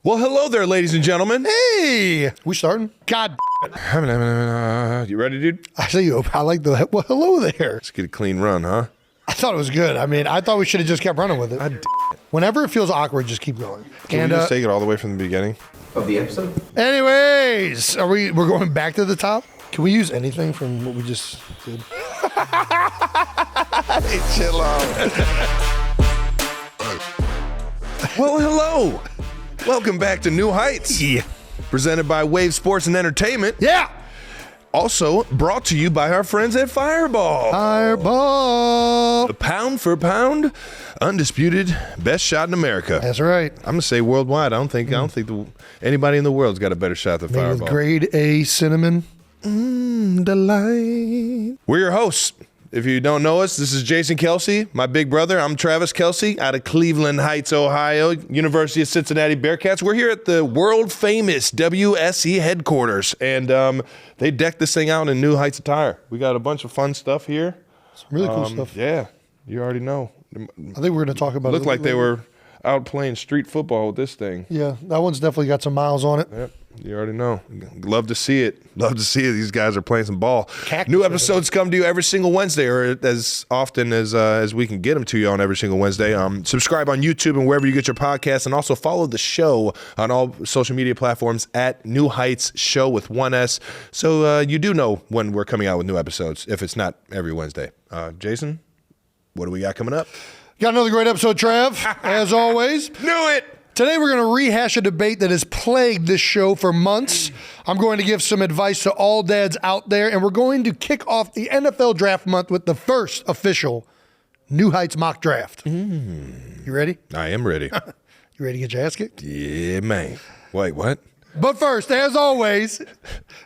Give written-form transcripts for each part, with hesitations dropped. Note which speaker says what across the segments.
Speaker 1: Well, hello there, ladies and gentlemen.
Speaker 2: Hey, we starting? God,
Speaker 1: You ready, dude?
Speaker 2: I see you. I like the well, hello there.
Speaker 1: Let's get a clean run, huh?
Speaker 2: I thought it was good. I mean, I thought we should have just kept running with it. Whenever it feels awkward, just keep going.
Speaker 1: Can we just take it all the way from the beginning?
Speaker 3: Of the episode?
Speaker 2: Anyways, we're going back to the top? Can we use anything from what we just did?
Speaker 1: Hey, chill out. Well, hello. Welcome back to New Heights.
Speaker 2: Yeah.
Speaker 1: Presented by Wave Sports and Entertainment.
Speaker 2: Yeah.
Speaker 1: Also brought to you by our friends at Fireball.
Speaker 2: Fireball.
Speaker 1: The pound for pound, undisputed best shot in America.
Speaker 2: That's right.
Speaker 1: I'm gonna say worldwide. I don't think anybody in the world's got a better shot than
Speaker 2: Made
Speaker 1: Fireball.
Speaker 2: with grade A cinnamon.
Speaker 1: Delight. We're your hosts. If you don't know us, this is Jason Kelce, my big brother. I'm Travis Kelce out of Cleveland Heights, Ohio, University of Cincinnati Bearcats. We're here at the world famous WSE headquarters, and they decked this thing out in New Heights attire. We got a bunch of fun stuff here.
Speaker 2: Some really cool stuff.
Speaker 1: Yeah, you already know.
Speaker 2: I think we're going to talk about it.
Speaker 1: Looked like they were out playing street football with this thing.
Speaker 2: Yeah, that one's definitely got some miles on it.
Speaker 1: Yep. You already know. Love to see it. Love to see it. These guys are playing some ball.
Speaker 2: Cactus
Speaker 1: New episodes come to you every single Wednesday, or as often as we can get them to you on every single Wednesday. Subscribe on YouTube and wherever you get your podcasts, and also follow the show on all social media platforms at New Heights Show with 1S. So you do know when we're coming out with new episodes, if it's not every Wednesday. Jason, what do we got coming up?
Speaker 2: Got another great episode, Trav, as always.
Speaker 1: Knew it!
Speaker 2: Today we're going to rehash a debate that has plagued this show for months. I'm going to give some advice to all dads out there, and we're going to kick off the NFL draft month with the first official New Heights mock draft. You ready?
Speaker 1: I am ready.
Speaker 2: You ready to get your ass kicked?
Speaker 1: Yeah, man. Wait, what?
Speaker 2: But first, as always,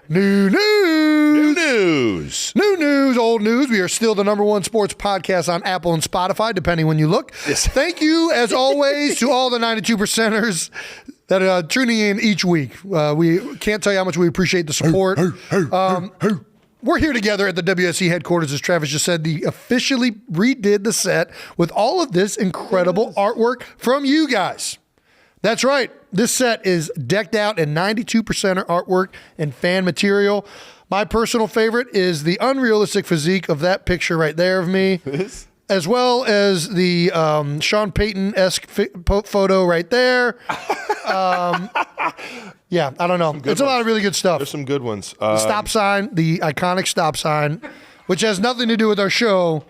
Speaker 2: new news.
Speaker 1: New news.
Speaker 2: New news, old news. We are still the #1 sports podcast on Apple and Spotify, depending when you look.
Speaker 1: Yes.
Speaker 2: Thank you, as always, to all the 92%ers that are tuning in each week. We can't tell you how much we appreciate the support. We're here together at the WSC headquarters, as Travis just said. They officially redid the set with all of this incredible artwork from you guys. That's right. This set is decked out in 92% artwork and fan material. My personal favorite is the unrealistic physique of that picture right there of me, as well as the Sean Payton-esque photo right there. Yeah, I don't know. It's a lot of really good stuff.
Speaker 1: There's some good ones.
Speaker 2: The stop sign, the iconic stop sign, which has nothing to do with our show,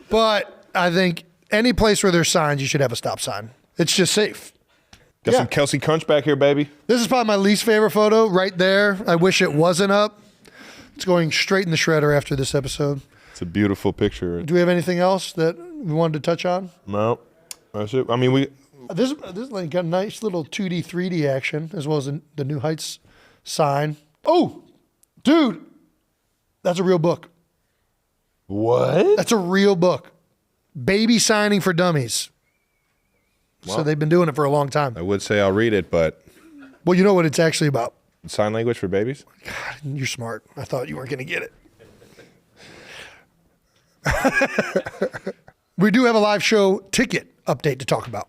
Speaker 2: but I think any place where there's signs, you should have a stop sign. It's just safe.
Speaker 1: Got some Kelce Crunch back here, baby.
Speaker 2: This is probably my least favorite photo right there. I wish it wasn't up. It's going straight in the shredder after this episode.
Speaker 1: It's a beautiful picture.
Speaker 2: Do we have anything else that we wanted to touch on?
Speaker 1: No. That's it. I mean,
Speaker 2: This like got a nice little 2D, 3D action, as well as the New Heights sign. Oh, dude, that's a real book.
Speaker 1: What?
Speaker 2: That's a real book. Baby signing for dummies. So they've been doing it for a long time.
Speaker 1: I would say I'll read it, but
Speaker 2: Well, you know what it's actually about.
Speaker 1: sign language for babies?
Speaker 2: God, you're smart. I thought you weren't going to get it. We do have a live show ticket update to talk about.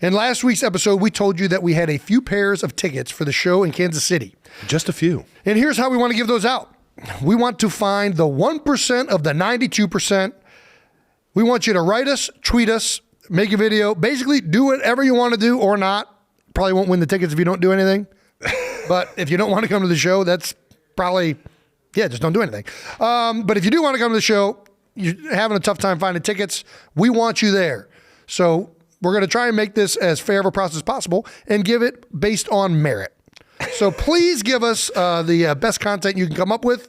Speaker 2: In last week's episode, we told you that we had a few pairs of tickets for the show in Kansas City.
Speaker 1: Just a few.
Speaker 2: And here's how we want to give those out. We want to find the 1% of the 92%. We want you to write us, tweet us, make a video, basically do whatever you want to do or not. Probably won't win the tickets if you don't do anything. But if you don't want to come to the show, that's probably, just don't do anything. But if you do want to come to the show, you're having a tough time finding tickets, we want you there. So we're going to try and make this as fair of a process as possible and give it based on merit. So please give us the best content you can come up with.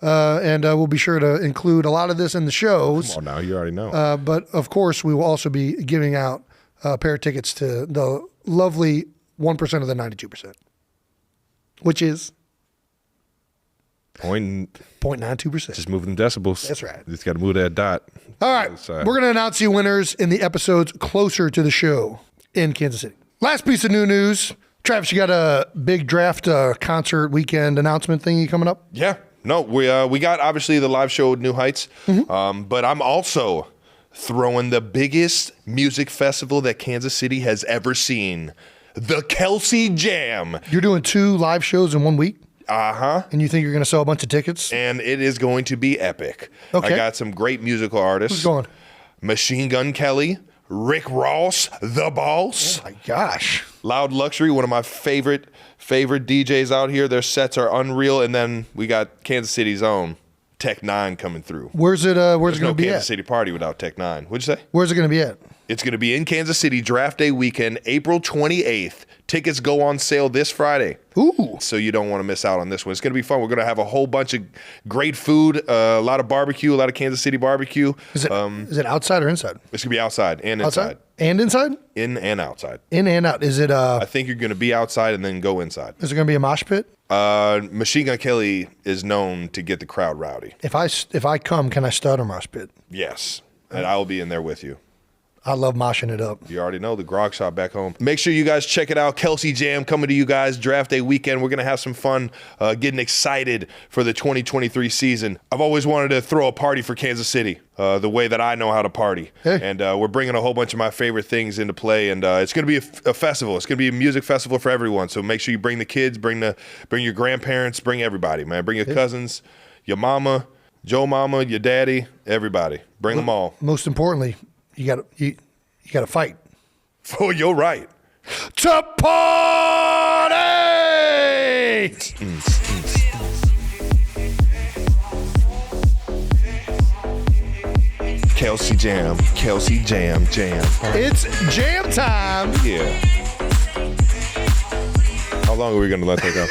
Speaker 2: And we'll be sure to include a lot of this in the shows.
Speaker 1: Come on now, you already know.
Speaker 2: But of course, we will also be giving out a pair of tickets to the lovely 1% of the 92%, which is 0.92%.
Speaker 1: Just moving decibels.
Speaker 2: That's right.
Speaker 1: Just got to move that dot.
Speaker 2: All right. We're going to announce you winners in the episodes closer to the show in Kansas City. Last piece of new news. Travis, you got a big draft concert weekend announcement thingy coming up?
Speaker 1: Yeah. No, we got obviously the live show at New Heights, but I'm also throwing the biggest music festival that Kansas City has ever seen, the Kelce Jam.
Speaker 2: You're doing 2 live shows in 1 week?
Speaker 1: Uh-huh.
Speaker 2: And you think you're going to sell a bunch of tickets?
Speaker 1: And it is going to be epic.
Speaker 2: Okay.
Speaker 1: I got some great musical artists.
Speaker 2: Who's going?
Speaker 1: Machine Gun Kelly, Rick Ross, The Boss.
Speaker 2: Oh, my gosh.
Speaker 1: Loud Luxury, one of my favorite DJs out here. Their sets are unreal. And then we got Kansas City's own Tech 9 coming through.
Speaker 2: Where's it going to be
Speaker 1: Kansas
Speaker 2: at?
Speaker 1: City party without Tech 9. What'd you say?
Speaker 2: Where's it going to be at?
Speaker 1: It's going to be in Kansas City, Draft Day weekend, April 28th. Tickets go on sale this Friday.
Speaker 2: Ooh.
Speaker 1: So you don't want to miss out on this one. It's going to be fun. We're going to have a whole bunch of great food, a lot of barbecue, a lot of Kansas City barbecue.
Speaker 2: Is it outside or inside?
Speaker 1: It's going to be outside and inside.
Speaker 2: Outside? And inside?
Speaker 1: In and outside.
Speaker 2: In and out. Is it
Speaker 1: I think you're going to be outside and then go inside.
Speaker 2: Is it going to be a mosh pit?
Speaker 1: Machine Gun Kelly is known to get the crowd rowdy.
Speaker 2: If I come, can I start a mosh pit?
Speaker 1: Yes. And I will be in there with you.
Speaker 2: I love moshing it up.
Speaker 1: You already know the grog shop back home. Make sure you guys check it out. Kelce Jam coming to you guys. Draft Day weekend. We're going to have some fun getting excited for the 2023 season. I've always wanted to throw a party for Kansas City the way that I know how to party. Hey. And we're bringing a whole bunch of my favorite things into play. And it's going to be a festival. It's going to be a music festival for everyone. So make sure you bring the kids, bring your grandparents, bring everybody, man. Bring your cousins, your mama, Joe mama, your daddy, everybody. Bring them all.
Speaker 2: Most importantly, you got to fight.
Speaker 1: Oh, you're right.
Speaker 2: To party!
Speaker 1: Kelce Jam, Kelce Jam, jam.
Speaker 2: It's jam time.
Speaker 1: Yeah. How long are we going to let that go?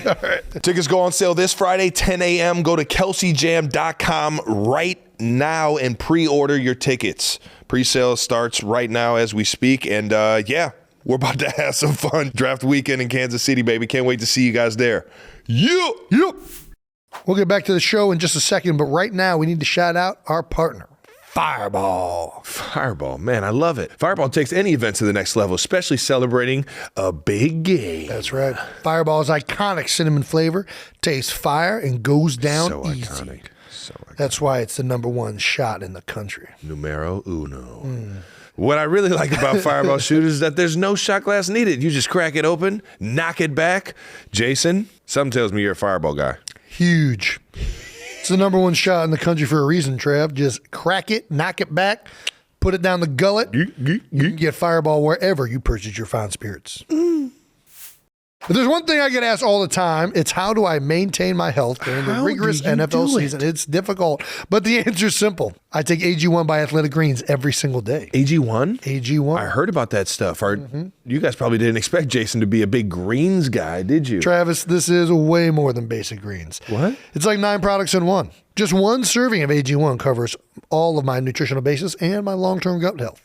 Speaker 1: All right. Tickets go on sale this Friday, 10 a.m. Go to kelcejam.com right now and pre-order your tickets. Pre-sale starts right now as we speak. And yeah, we're about to have some fun. Draft weekend in Kansas City, baby. Can't wait to see you guys there. Yeah.
Speaker 2: We'll get back to the show in just a second, but right now we need to shout out our partner, Fireball.
Speaker 1: Fireball, man, I love it. Fireball takes any event to the next level, especially celebrating a big game.
Speaker 2: That's right. Fireball's iconic cinnamon flavor tastes fire and goes down
Speaker 1: so
Speaker 2: easy.
Speaker 1: Iconic. So iconic.
Speaker 2: That's why it's the #1 shot in the country.
Speaker 1: Numero uno. What I really like about Fireball shooters is that there's no shot glass needed. You just crack it open, knock it back. Jason, something tells me you're a Fireball guy.
Speaker 2: Huge. It's the #1 shot in the country for a reason, Trev. Just crack it, knock it back, put it down the gullet. You can get Fireball wherever you purchase your fine spirits. But there's one thing I get asked all the time. It's how do I maintain my health during the rigorous NFL season? It's difficult, but the answer is simple. I take AG1 by Athletic Greens every single day.
Speaker 1: AG1?
Speaker 2: AG1.
Speaker 1: I heard about that stuff. You guys probably didn't expect Jason to be a big greens guy, did you?
Speaker 2: Travis, this is way more than basic greens.
Speaker 1: What?
Speaker 2: It's like 9 products in one. Just one serving of AG1 covers all of my nutritional basis and my long-term gut health.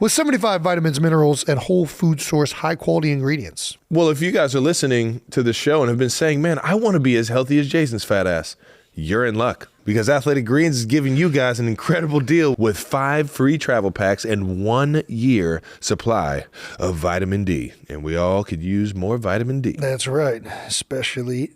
Speaker 2: With 75 vitamins, minerals, and whole food source high-quality ingredients.
Speaker 1: Well, if you guys are listening to the show and have been saying, man, I want to be as healthy as Jason's fat ass, you're in luck. Because Athletic Greens is giving you guys an incredible deal with 5 free travel packs and 1 year supply of vitamin D. And we all could use more vitamin D.
Speaker 2: That's right, especially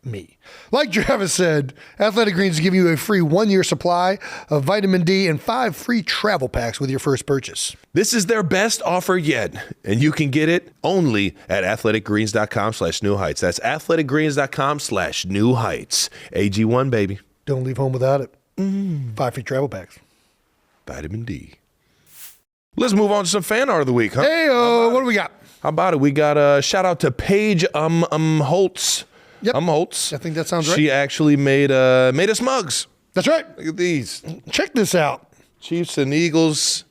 Speaker 2: me. Like Travis said, Athletic Greens is giving you a free 1 year supply of vitamin D and 5 free travel packs with your first purchase.
Speaker 1: This is their best offer yet, and you can get it only at athleticgreens.com/new heights. That's athleticgreens.com/new heights. AG1, baby.
Speaker 2: Don't leave home without it. 5 free travel packs.
Speaker 1: Vitamin D. Let's move on to some fan art of the week, huh?
Speaker 2: Hey, what do we got?
Speaker 1: How about it? We got a shout out to Paige Holtz.
Speaker 2: Yep.
Speaker 1: Holtz.
Speaker 2: I think that sounds right.
Speaker 1: She actually made us mugs.
Speaker 2: That's right.
Speaker 1: Look at these.
Speaker 2: Check this out.
Speaker 1: Chiefs and Eagles.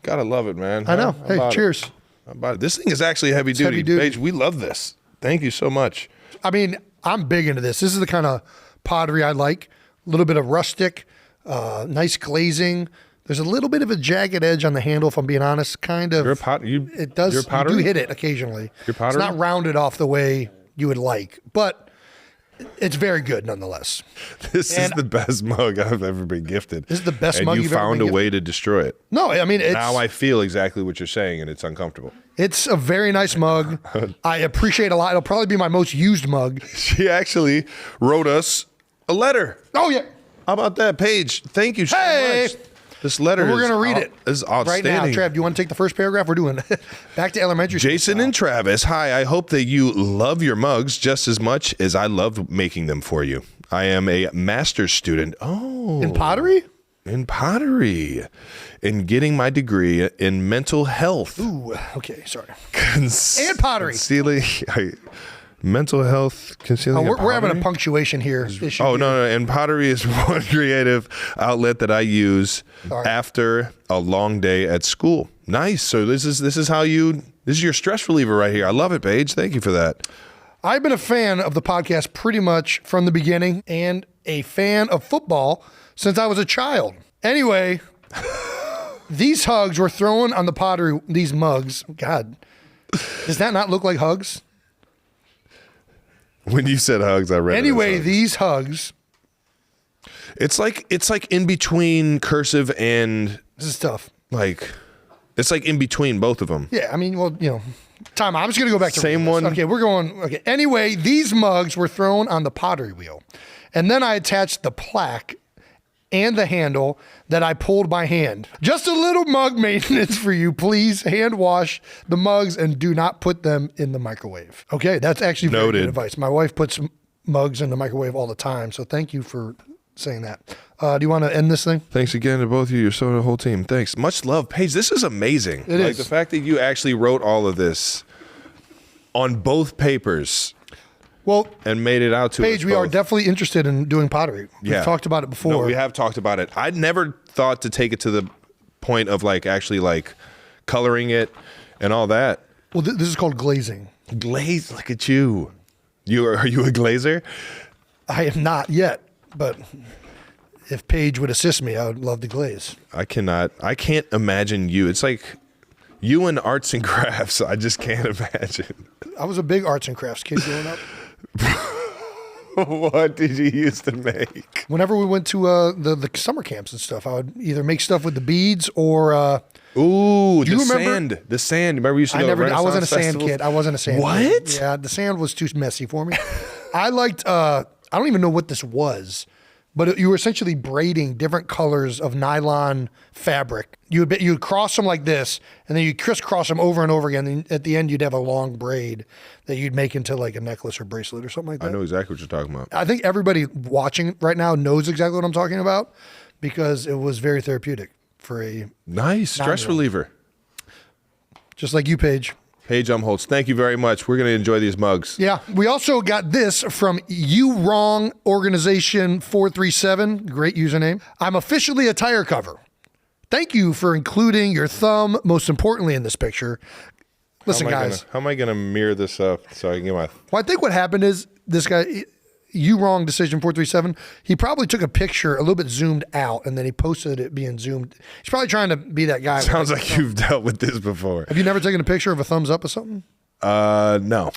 Speaker 1: Gotta love it, man.
Speaker 2: I know. Hey, cheers.
Speaker 1: How about it? This thing is actually heavy duty.
Speaker 2: Heavy duty.
Speaker 1: Paige, we love this. Thank you so much.
Speaker 2: I mean, I'm big into this. This is the kind of pottery I like. A little bit of rustic, nice glazing. There's a little bit of a jagged edge on the handle, if I'm being honest. Kind of.
Speaker 1: It does.
Speaker 2: You do hit it occasionally.
Speaker 1: Your pottery?
Speaker 2: It's not rounded off the way you would like, but it's very good nonetheless.
Speaker 1: This is the best mug I've ever been gifted.
Speaker 2: This is the best
Speaker 1: and
Speaker 2: mug you've ever been
Speaker 1: found a
Speaker 2: gifted.
Speaker 1: way to destroy it.
Speaker 2: No, I mean,
Speaker 1: Now I feel exactly what you're saying, and it's uncomfortable.
Speaker 2: It's a very nice mug. I appreciate a lot. It'll probably be my most used mug.
Speaker 1: She actually wrote us a letter.
Speaker 2: Oh, yeah.
Speaker 1: How about that, Paige? Thank you so much. This letter
Speaker 2: And we're going to read it
Speaker 1: is
Speaker 2: right now.
Speaker 1: outstanding.
Speaker 2: Trav, do you want to take the first paragraph? We're doing back to elementary school.
Speaker 1: Jason and Travis, hi. I hope that you love your mugs just as much as I love making them for you. I am a master's student. Oh.
Speaker 2: In pottery?
Speaker 1: In pottery. In getting my degree in mental health.
Speaker 2: Ooh, okay, sorry.
Speaker 1: And
Speaker 2: pottery.
Speaker 1: Mental health, concealing.
Speaker 2: We're having a punctuation here issue.
Speaker 1: Oh, no. And pottery is one creative outlet that I use after a long day at school. Nice. So this is your stress reliever right here. I love it, Paige. Thank you for that.
Speaker 2: I've been a fan of the podcast pretty much from the beginning and a fan of football since I was a child. Anyway, these hugs were thrown on the pottery, these mugs. God, does that not look like hugs?
Speaker 1: When you said hugs, I read
Speaker 2: Anyway,
Speaker 1: it as
Speaker 2: these hugs.
Speaker 1: It's like in between cursive and
Speaker 2: This is tough.
Speaker 1: It's like in between both of them.
Speaker 2: Yeah, I mean, well, time. I'm just going to go back to
Speaker 1: Same one.
Speaker 2: Okay, we're going. Okay. Anyway, these mugs were thrown on the pottery wheel. And then I attached the plaque and the handle that I pulled by hand. Just a little mug maintenance for you. Please hand wash the mugs and do not put them in the microwave. Okay, that's actually very good advice. My wife puts mugs in the microwave all the time, so thank you for saying that. Do you want to end this thing?
Speaker 1: Thanks again to both of you. So the whole team. Thanks. Much love, Paige. This is amazing.
Speaker 2: It is.
Speaker 1: The fact that you actually wrote all of this on both papers.
Speaker 2: Well,
Speaker 1: and made it out to
Speaker 2: Paige,
Speaker 1: us
Speaker 2: we
Speaker 1: both.
Speaker 2: are definitely interested in doing pottery. We've talked about it before.
Speaker 1: No, we have talked about it. I'd never thought to take it to the point of actually coloring it and all that.
Speaker 2: Well, this is called glazing.
Speaker 1: Glaze, look at you. Are you a glazer?
Speaker 2: I am not yet, but if Paige would assist me, I would love to glaze.
Speaker 1: I can't imagine you. It's like you in arts and crafts. I just can't imagine.
Speaker 2: I was a big arts and crafts kid growing up.
Speaker 1: What did you used to make?
Speaker 2: Whenever we went to the summer camps and stuff, I would either make stuff with the beads or
Speaker 1: sand. The sand. Remember we used to go to Renaissance
Speaker 2: I wasn't a sand
Speaker 1: festivals?
Speaker 2: kid. I wasn't a sand
Speaker 1: What?
Speaker 2: kid. Yeah, the sand was too messy for me. I liked I don't even know what this was, but you were essentially braiding different colors of nylon fabric. You would cross them like this, and then you crisscross them over and over again. And at the end, you'd have a long braid that you'd make into like a necklace or bracelet or something like that.
Speaker 1: I know exactly what you're talking about.
Speaker 2: I think everybody watching right now knows exactly what I'm talking about because it was very therapeutic for a
Speaker 1: Nice stress reliever.
Speaker 2: just like you, Paige.
Speaker 1: Paige Umholtz, thank you very much. We're going to enjoy these mugs.
Speaker 2: Yeah, we also got this from You Wrong Organization 437. Great username. I'm officially a tire cover. Thank you for including your thumb, most importantly, in this picture. Listen, guys.
Speaker 1: How am I going to mirror this up so I can get my...
Speaker 2: Well, I think what happened is this guy, You Wrong Decision 437, he probably took a picture a little bit zoomed out and then he posted it being zoomed. He's probably trying to be that guy.
Speaker 1: Sounds like you've dealt with this before.
Speaker 2: Have you never taken a picture of a thumbs up or something?
Speaker 1: No.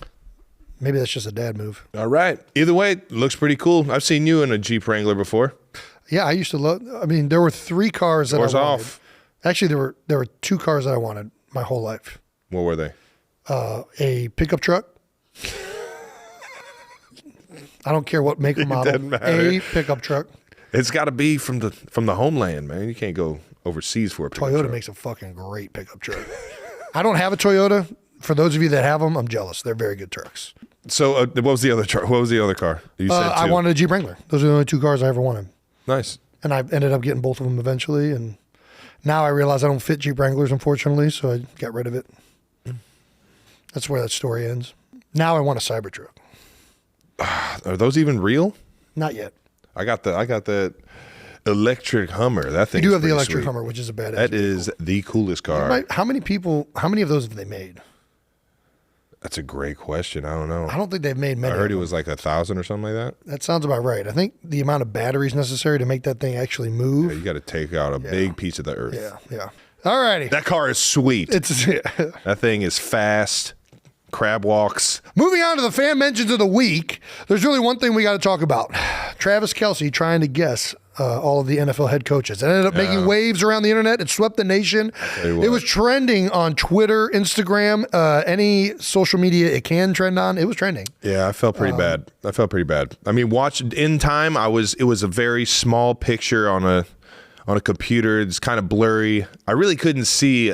Speaker 2: Maybe that's just a dad move.
Speaker 1: All right. Either way, it looks pretty cool. I've seen you in a Jeep Wrangler before.
Speaker 2: Yeah, I used to love. I mean, there were 3 cars that
Speaker 1: Doors
Speaker 2: I wanted.
Speaker 1: off.
Speaker 2: Actually, there were 2 cars that I wanted my whole life.
Speaker 1: What were they?
Speaker 2: A pickup truck. I don't care what make or model.
Speaker 1: doesn't matter.
Speaker 2: A pickup truck.
Speaker 1: It's got to be from the homeland, man. You can't go overseas for a pickup
Speaker 2: Toyota
Speaker 1: truck.
Speaker 2: makes a fucking great pickup truck. I don't have a Toyota. For those of you that have them, I'm jealous. They're very good trucks.
Speaker 1: So what was the other truck? What was the other car? You said
Speaker 2: I
Speaker 1: 2.
Speaker 2: wanted a Jeep Wrangler. Those are the only 2 cars I ever wanted.
Speaker 1: Nice.
Speaker 2: And I ended up getting both of them eventually. And now I realize I don't fit Jeep Wranglers, unfortunately, so I got rid of it. That's where that story ends. Now I want a Cybertruck.
Speaker 1: Are those even real?
Speaker 2: Not yet.
Speaker 1: I got the electric Hummer. That thing.
Speaker 2: You do have the
Speaker 1: pretty
Speaker 2: electric
Speaker 1: sweet.
Speaker 2: Hummer, which is a badass.
Speaker 1: That is the coolest car.
Speaker 2: How many of those have they made?
Speaker 1: That's a great question. I don't know.
Speaker 2: I don't think they've made many.
Speaker 1: I heard it
Speaker 2: of them.
Speaker 1: was like 1,000 or something like that.
Speaker 2: That sounds about right. I think the amount of batteries necessary to make that thing actually move.
Speaker 1: Yeah, you got to take out a big piece of the earth.
Speaker 2: Yeah. All righty.
Speaker 1: That car is sweet.
Speaker 2: It's
Speaker 1: That thing is fast. Crab walks.
Speaker 2: Moving on to the fan mentions of the week. There's really one thing we got to talk about. Travis Kelce trying to guess all of the NFL head coaches. It ended up making waves around the internet. It swept the nation. It was trending on Twitter, Instagram, any social media it can trend on. It was trending.
Speaker 1: Yeah, I felt pretty bad. I mean, watched in time. It was a very small picture on on a computer. It's kind of blurry. I really couldn't see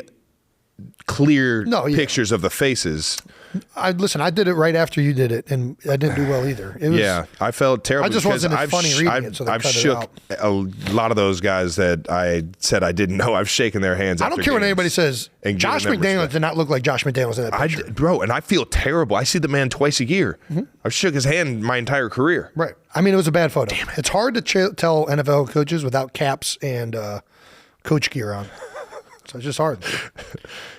Speaker 1: clear pictures of the faces.
Speaker 2: I did it right after you did it, and I didn't do well either. It was,
Speaker 1: I felt terrible.
Speaker 2: I just wasn't as funny reading it, so they
Speaker 1: I've
Speaker 2: cut
Speaker 1: shook
Speaker 2: it out.
Speaker 1: a lot of those guys that I said I didn't know. I've shaken their hands.
Speaker 2: I don't care what anybody says. Josh McDaniels did not look like Josh McDaniels in that picture.
Speaker 1: Bro, and I feel terrible. I see the man twice a year. I've shook his hand my entire career.
Speaker 2: Right. I mean, it was a bad photo. Damn it. It's hard to tell NFL coaches without caps and coach gear on. So it's just hard.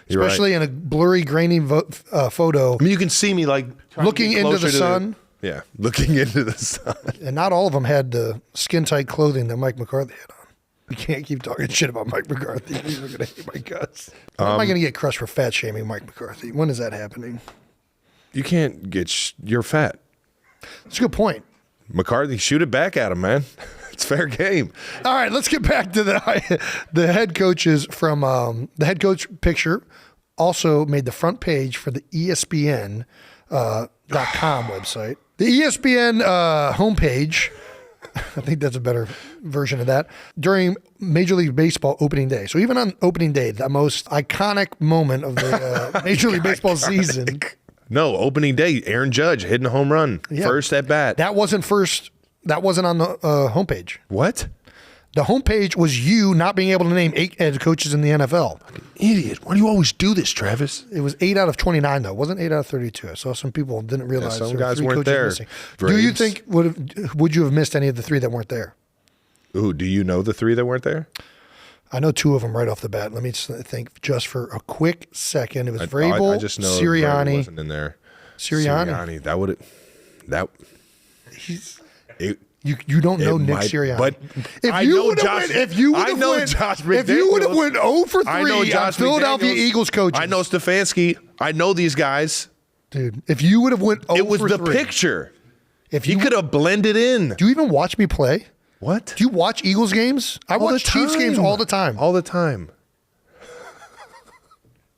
Speaker 2: Especially in a blurry, grainy photo.
Speaker 1: I mean, you can see me like
Speaker 2: looking into the sun.
Speaker 1: Yeah, looking into the sun.
Speaker 2: And not all of them had the skin-tight clothing that Mike McCarthy had on. We can't keep talking shit about Mike McCarthy. He's going to hate my guts. When am I going to get crushed for fat shaming Mike McCarthy? When is that happening?
Speaker 1: You can't get you're fat.
Speaker 2: That's a good point.
Speaker 1: McCarthy, shoot it back at him, man. It's fair game.
Speaker 2: All right, let's get back to the head coaches from the head coach picture. Also made the front page for the ESPN.com website. The ESPN homepage, I think that's a better version of that, during Major League Baseball opening day. So even on opening day, the most iconic moment of the Major League Baseball season.
Speaker 1: No, opening day, Aaron Judge hitting a home run, first at bat.
Speaker 2: That wasn't on the homepage.
Speaker 1: What?
Speaker 2: The homepage was you not being able to name 8 head coaches in the NFL.
Speaker 1: Idiot. Why do you always do this, Travis?
Speaker 2: It was 8 out of 29, though. It wasn't 8 out of 32. I saw some people didn't realize
Speaker 1: some
Speaker 2: there
Speaker 1: guys
Speaker 2: were 3
Speaker 1: weren't
Speaker 2: coaches
Speaker 1: there.
Speaker 2: missing.
Speaker 1: Braves.
Speaker 2: Do you think, would you have missed any of the 3 that weren't there?
Speaker 1: Ooh, do you know the 3 that weren't there?
Speaker 2: I know 2 of them right off the bat. Let me just think just for a quick second. It was Vrabel,
Speaker 1: I just know
Speaker 2: Sirianni.
Speaker 1: wasn't in there.
Speaker 2: Sirianni.
Speaker 1: That would
Speaker 2: You don't know Nick Sirianni.
Speaker 1: But
Speaker 2: if you would have went 0 for 3 on Philadelphia Eagles coaches.
Speaker 1: I know Stefanski. I know these guys.
Speaker 2: Dude, if you would have went 0 for 3.
Speaker 1: It was the picture.
Speaker 2: If
Speaker 1: you could have blended in.
Speaker 2: Do you even watch me play?
Speaker 1: What?
Speaker 2: Do you watch Eagles games? I watch Chiefs games all the time.
Speaker 1: All the time.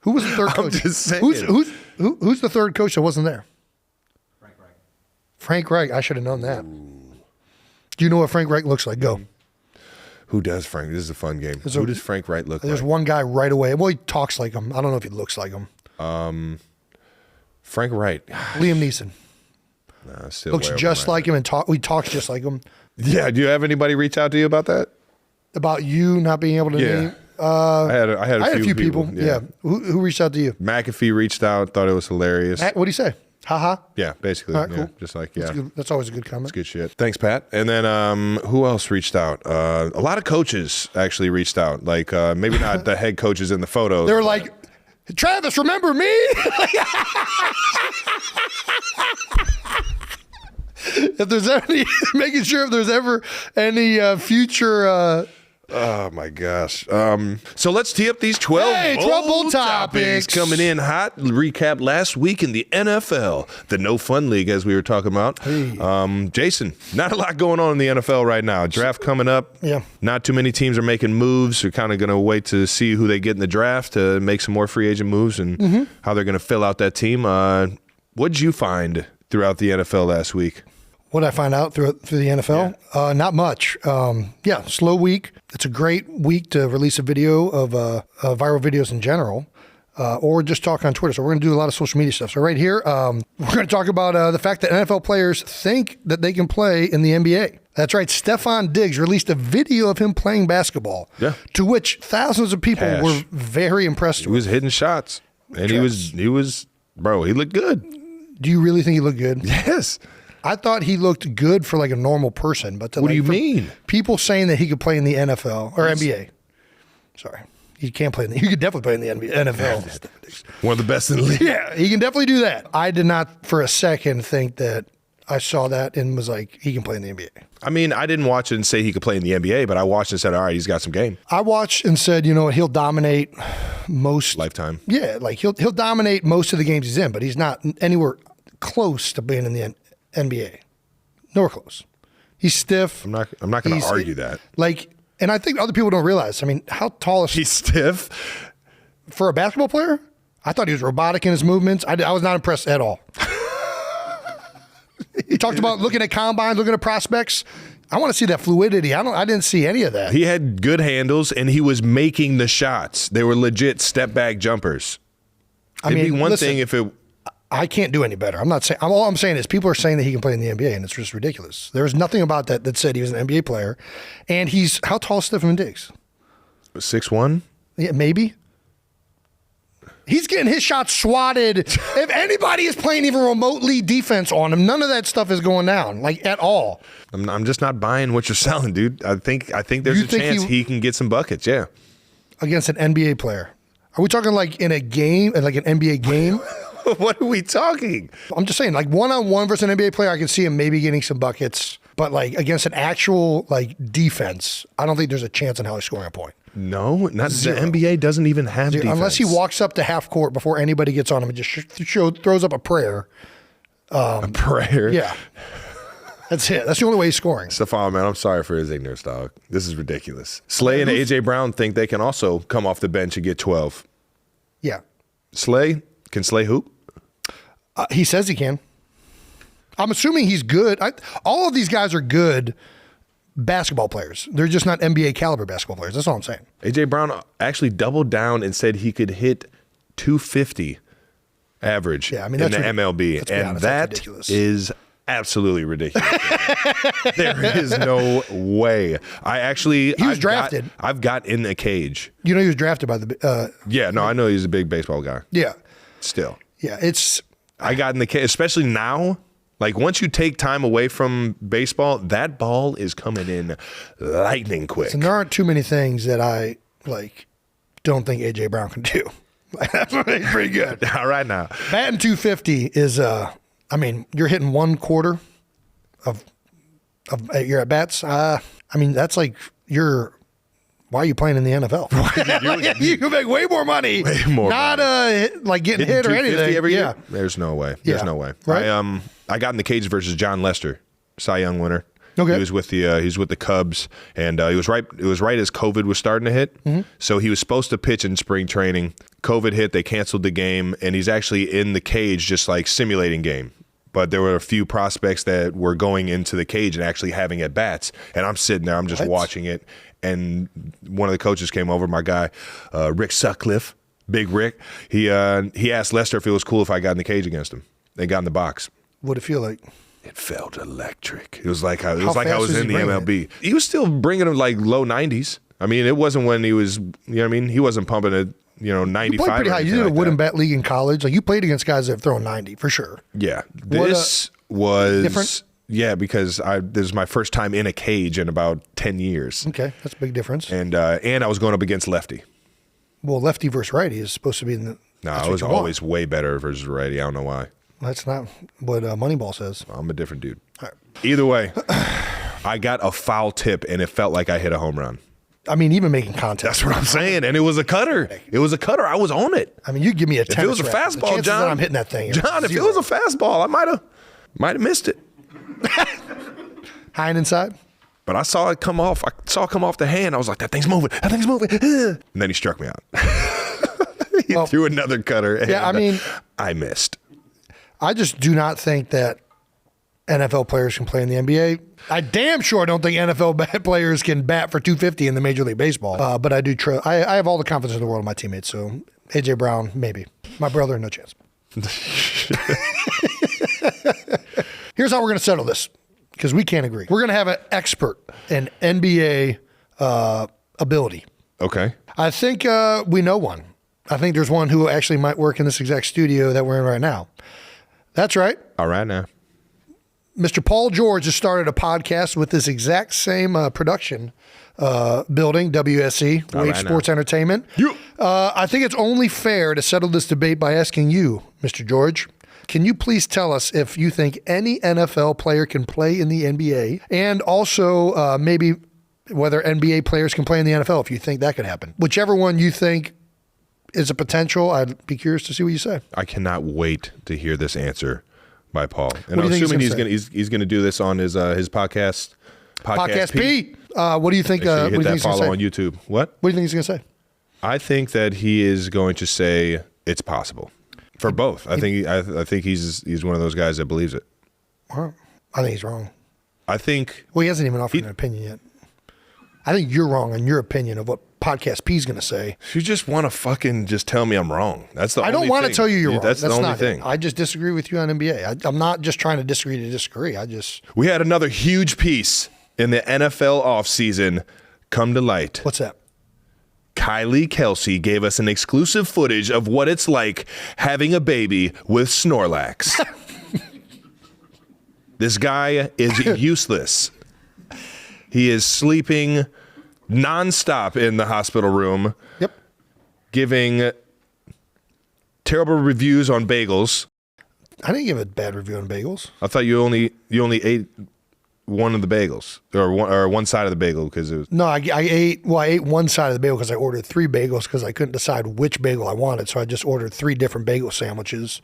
Speaker 2: Who was the third coach?
Speaker 1: I'm just saying.
Speaker 2: Who's the third coach that wasn't there? Frank Reich. I should have known that. Do you know what Frank Reich looks like? Go.
Speaker 1: Who does Frank? This is a fun game. Who does Frank Reich look like?
Speaker 2: There's one guy right away. Well, he talks like him. I don't know if he looks like him.
Speaker 1: Frank Reich.
Speaker 2: Liam Neeson.
Speaker 1: Nah, still
Speaker 2: looks just like him and he talks just like him.
Speaker 1: Yeah. Do you have anybody reach out to you about that?
Speaker 2: About you not being able to name?
Speaker 1: I had a few people.
Speaker 2: Yeah. Who reached out to you?
Speaker 1: McAfee reached out, thought it was hilarious.
Speaker 2: What do you say? Ha.
Speaker 1: Yeah, basically.
Speaker 2: All right, cool.
Speaker 1: Just like,
Speaker 2: That's always a good comment.
Speaker 1: It's good shit. Thanks, Pat. And then who else reached out? A lot of coaches actually reached out. Like maybe not the head coaches in the photos.
Speaker 2: They were like, Travis, remember me? If there's any, making sure if there's ever any future.
Speaker 1: Oh my gosh. So let's tee up these 12
Speaker 2: bold topics
Speaker 1: coming in hot. Recap last week in the NFL, the No Fun League, as we were talking about.
Speaker 2: Hey.
Speaker 1: Jason, not a lot going on in the NFL right now. Draft coming up.
Speaker 2: Yeah.
Speaker 1: Not too many teams are making moves. We're kind of going to wait to see who they get in the draft to make some more free agent moves and how they're going to fill out that team. What did you find throughout the NFL last week?
Speaker 2: What did I find out through the NFL? Yeah. Not much. Slow week. It's a great week to release a video of viral videos in general, or just talk on Twitter. So we're going to do a lot of social media stuff. So right here, we're going to talk about the fact that NFL players think that they can play in the NBA. That's right. Stephon Diggs released a video of him playing basketball, to which thousands of people were very impressed with.
Speaker 1: He was hitting shots, and he was, bro, he looked good.
Speaker 2: Do you really think he looked good?
Speaker 1: Yes.
Speaker 2: I thought he looked good for like a normal person, but
Speaker 1: what do you mean?
Speaker 2: People saying that he could play in the NFL or NBA. Sorry, he can't play in he could definitely play in the NFL.
Speaker 1: One of the best in the league.
Speaker 2: Yeah, he can definitely do that. I did not for a second think that I saw that and was like, he can play in the NBA.
Speaker 1: I mean, I didn't watch it and say he could play in the NBA, but I watched and said, all right, he's got some game.
Speaker 2: I watched and said, you know what, he'll dominate most
Speaker 1: lifetime.
Speaker 2: Yeah, like he'll dominate most of the games he's in, but he's not anywhere close to being in the NBA. Nowhere close. He's stiff.
Speaker 1: I'm not going to argue that.
Speaker 2: Like, and I think other people don't realize. I mean, how tall is
Speaker 1: he's stiff
Speaker 2: for a basketball player? I thought he was robotic in his movements. I was not impressed at all. He talked about looking at combines, looking at prospects. I want to see that fluidity. I didn't see any of that.
Speaker 1: He had good handles, and he was making the shots. They were legit step-back jumpers. It'd be one thing if it...
Speaker 2: I can't do any better. I'm not saying... All I'm saying is people are saying that he can play in the NBA, and it's just ridiculous. There's nothing about that said he was an NBA player. And he's... How tall is Stephen Diggs?
Speaker 1: 6'1"?
Speaker 2: Yeah, maybe. He's getting his shots swatted. If anybody is playing even remotely defense on him, none of that stuff is going down, like, at all.
Speaker 1: I'm just not buying what you're selling, dude. I think there's a chance he can get some buckets, yeah.
Speaker 2: Against an NBA player. Are we talking like in a game, like an NBA game?
Speaker 1: What are we talking?
Speaker 2: I'm just saying, like, one-on-one versus an NBA player, I can see him maybe getting some buckets. But, like, against an actual, like, defense, I don't think there's a chance in how he's scoring a point.
Speaker 1: No, not the NBA doesn't even have defense.
Speaker 2: Unless he walks up to half court before anybody gets on him and just throws up a prayer.
Speaker 1: A prayer?
Speaker 2: Yeah. That's it. That's the only way he's scoring.
Speaker 1: Stephon, man, I'm sorry for his ignorance, dog. This is ridiculous. Slay and A.J. Brown think they can also come off the bench and get 12.
Speaker 2: Yeah.
Speaker 1: Slay? Can Slay hoop?
Speaker 2: He says he can. I'm assuming he's good. All of these guys are good basketball players. They're just not NBA caliber basketball players. That's all I'm saying. A.J.
Speaker 1: Brown actually doubled down and said he could hit 250 average in the MLB. And that is absolutely ridiculous. There is no way. He was drafted. I've got in a cage.
Speaker 2: You know he was drafted by the...
Speaker 1: I know he's a big baseball guy.
Speaker 2: Yeah.
Speaker 1: Still.
Speaker 2: Yeah,
Speaker 1: I got in the cage, especially now. Like, once you take time away from baseball, that ball is coming in lightning quick.
Speaker 2: And there aren't too many things that I, don't think A.J. Brown can do. That's pretty good.
Speaker 1: All right now.
Speaker 2: Batting 250 is, you're hitting 1/4 of your at-bats. That's like why are you playing in the NFL? You can make way more money. Way more not money. Getting hit or anything.
Speaker 1: Every year? There's no way. There's no way.
Speaker 2: Right?
Speaker 1: I got in the cage versus John Lester, Cy Young winner.
Speaker 2: Okay.
Speaker 1: He was with the Cubs, and it was right as COVID was starting to hit. Mm-hmm. So he was supposed to pitch in spring training. COVID hit, they canceled the game, and he's actually in the cage just like simulating game. But there were a few prospects that were going into the cage and actually having at bats, and I'm sitting there, I'm just watching it. And one of the coaches came over, my guy, Rick Sutcliffe, Big Rick. He asked Lester if it was cool if I got in the cage against him. They got in the box.
Speaker 2: What'd it feel like?
Speaker 1: It felt electric. It was like I was in the MLB. He was still bringing him like low 90s. I mean, it wasn't when he was, you know what I mean? He wasn't pumping it, 95.
Speaker 2: You played pretty high. You did a wooden bat league in college. Like, you played against guys that have thrown 90 for sure.
Speaker 1: Yeah. This was
Speaker 2: different.
Speaker 1: Yeah, because this is my first time in a cage in about 10 years.
Speaker 2: Okay, that's a big difference.
Speaker 1: And I was going up against lefty.
Speaker 2: Well, lefty versus righty is supposed to be in the...
Speaker 1: No, I was always way better versus righty. I don't know why.
Speaker 2: That's not what Moneyball says.
Speaker 1: I'm a different dude.
Speaker 2: All right.
Speaker 1: Either way, I got a foul tip, and it felt like I hit a home run.
Speaker 2: Even making contact.
Speaker 1: That's what I'm saying. And it was a cutter. It was a cutter. I was on it.
Speaker 2: You give me a 10.
Speaker 1: If it was a fastball, John,
Speaker 2: I'm hitting that thing.
Speaker 1: John, if it was a fastball, I might have missed it.
Speaker 2: High and inside.
Speaker 1: But I saw it come off. I saw it come off the hand. I was like, that thing's moving. That thing's moving. And then he struck me out. He threw another cutter. And I missed.
Speaker 2: I just do not think that NFL players can play in the NBA. I damn sure don't think NFL players can bat for 250 in the Major League Baseball. But I do trust. I have all the confidence in the world in my teammates. So A.J. Brown, maybe. My brother, no chance. Here's how we're going to settle this, because we can't agree. We're going to have an expert in NBA ability.
Speaker 1: Okay.
Speaker 2: I think we know one. I think there's one who actually might work in this exact studio that we're in right now. That's right.
Speaker 1: All right now.
Speaker 2: Mr. Paul George has started a podcast with this exact same production building, WSE, Wave Sports Entertainment. I think it's only fair to settle this debate by asking you, Mr. George, can you please tell us if you think any NFL player can play in the NBA, and also maybe whether NBA players can play in the NFL, if you think that could happen? Whichever one you think is a potential, I'd be curious to see what you say.
Speaker 1: I cannot wait to hear this answer by Paul. And I'm assuming he's going to do this on his podcast.
Speaker 2: Podcast P. What do you think?
Speaker 1: Sure you hit that
Speaker 2: follow
Speaker 1: on YouTube. What?
Speaker 2: What do you think he's going to say?
Speaker 1: I think that he is going to say it's possible for both. I think he's one of those guys that believes it.
Speaker 2: Well, I think he's wrong.
Speaker 1: I think...
Speaker 2: Well, he hasn't even offered an opinion yet. I think you're wrong on your opinion of what Podcast P's going to say.
Speaker 1: You just want to fucking just tell me I'm wrong. That's the only thing.
Speaker 2: I don't want to tell you you're wrong.
Speaker 1: That's the only thing.
Speaker 2: I just disagree with you on NBA. I'm not just trying to disagree to disagree.
Speaker 1: We had another huge piece in the NFL offseason come to light.
Speaker 2: What's that?
Speaker 1: Kelce gave us an exclusive footage of what it's like having a baby with Snorlax. This guy is useless. He is sleeping nonstop in the hospital room.
Speaker 2: Yep.
Speaker 1: Giving terrible reviews on bagels.
Speaker 2: I didn't give a bad review on bagels.
Speaker 1: I thought you only ate one of the bagels or one side of the bagel because it was.
Speaker 2: No, I ate one side of the bagel because I ordered 3 bagels because I couldn't decide which bagel I wanted. So I just ordered 3 different bagel sandwiches.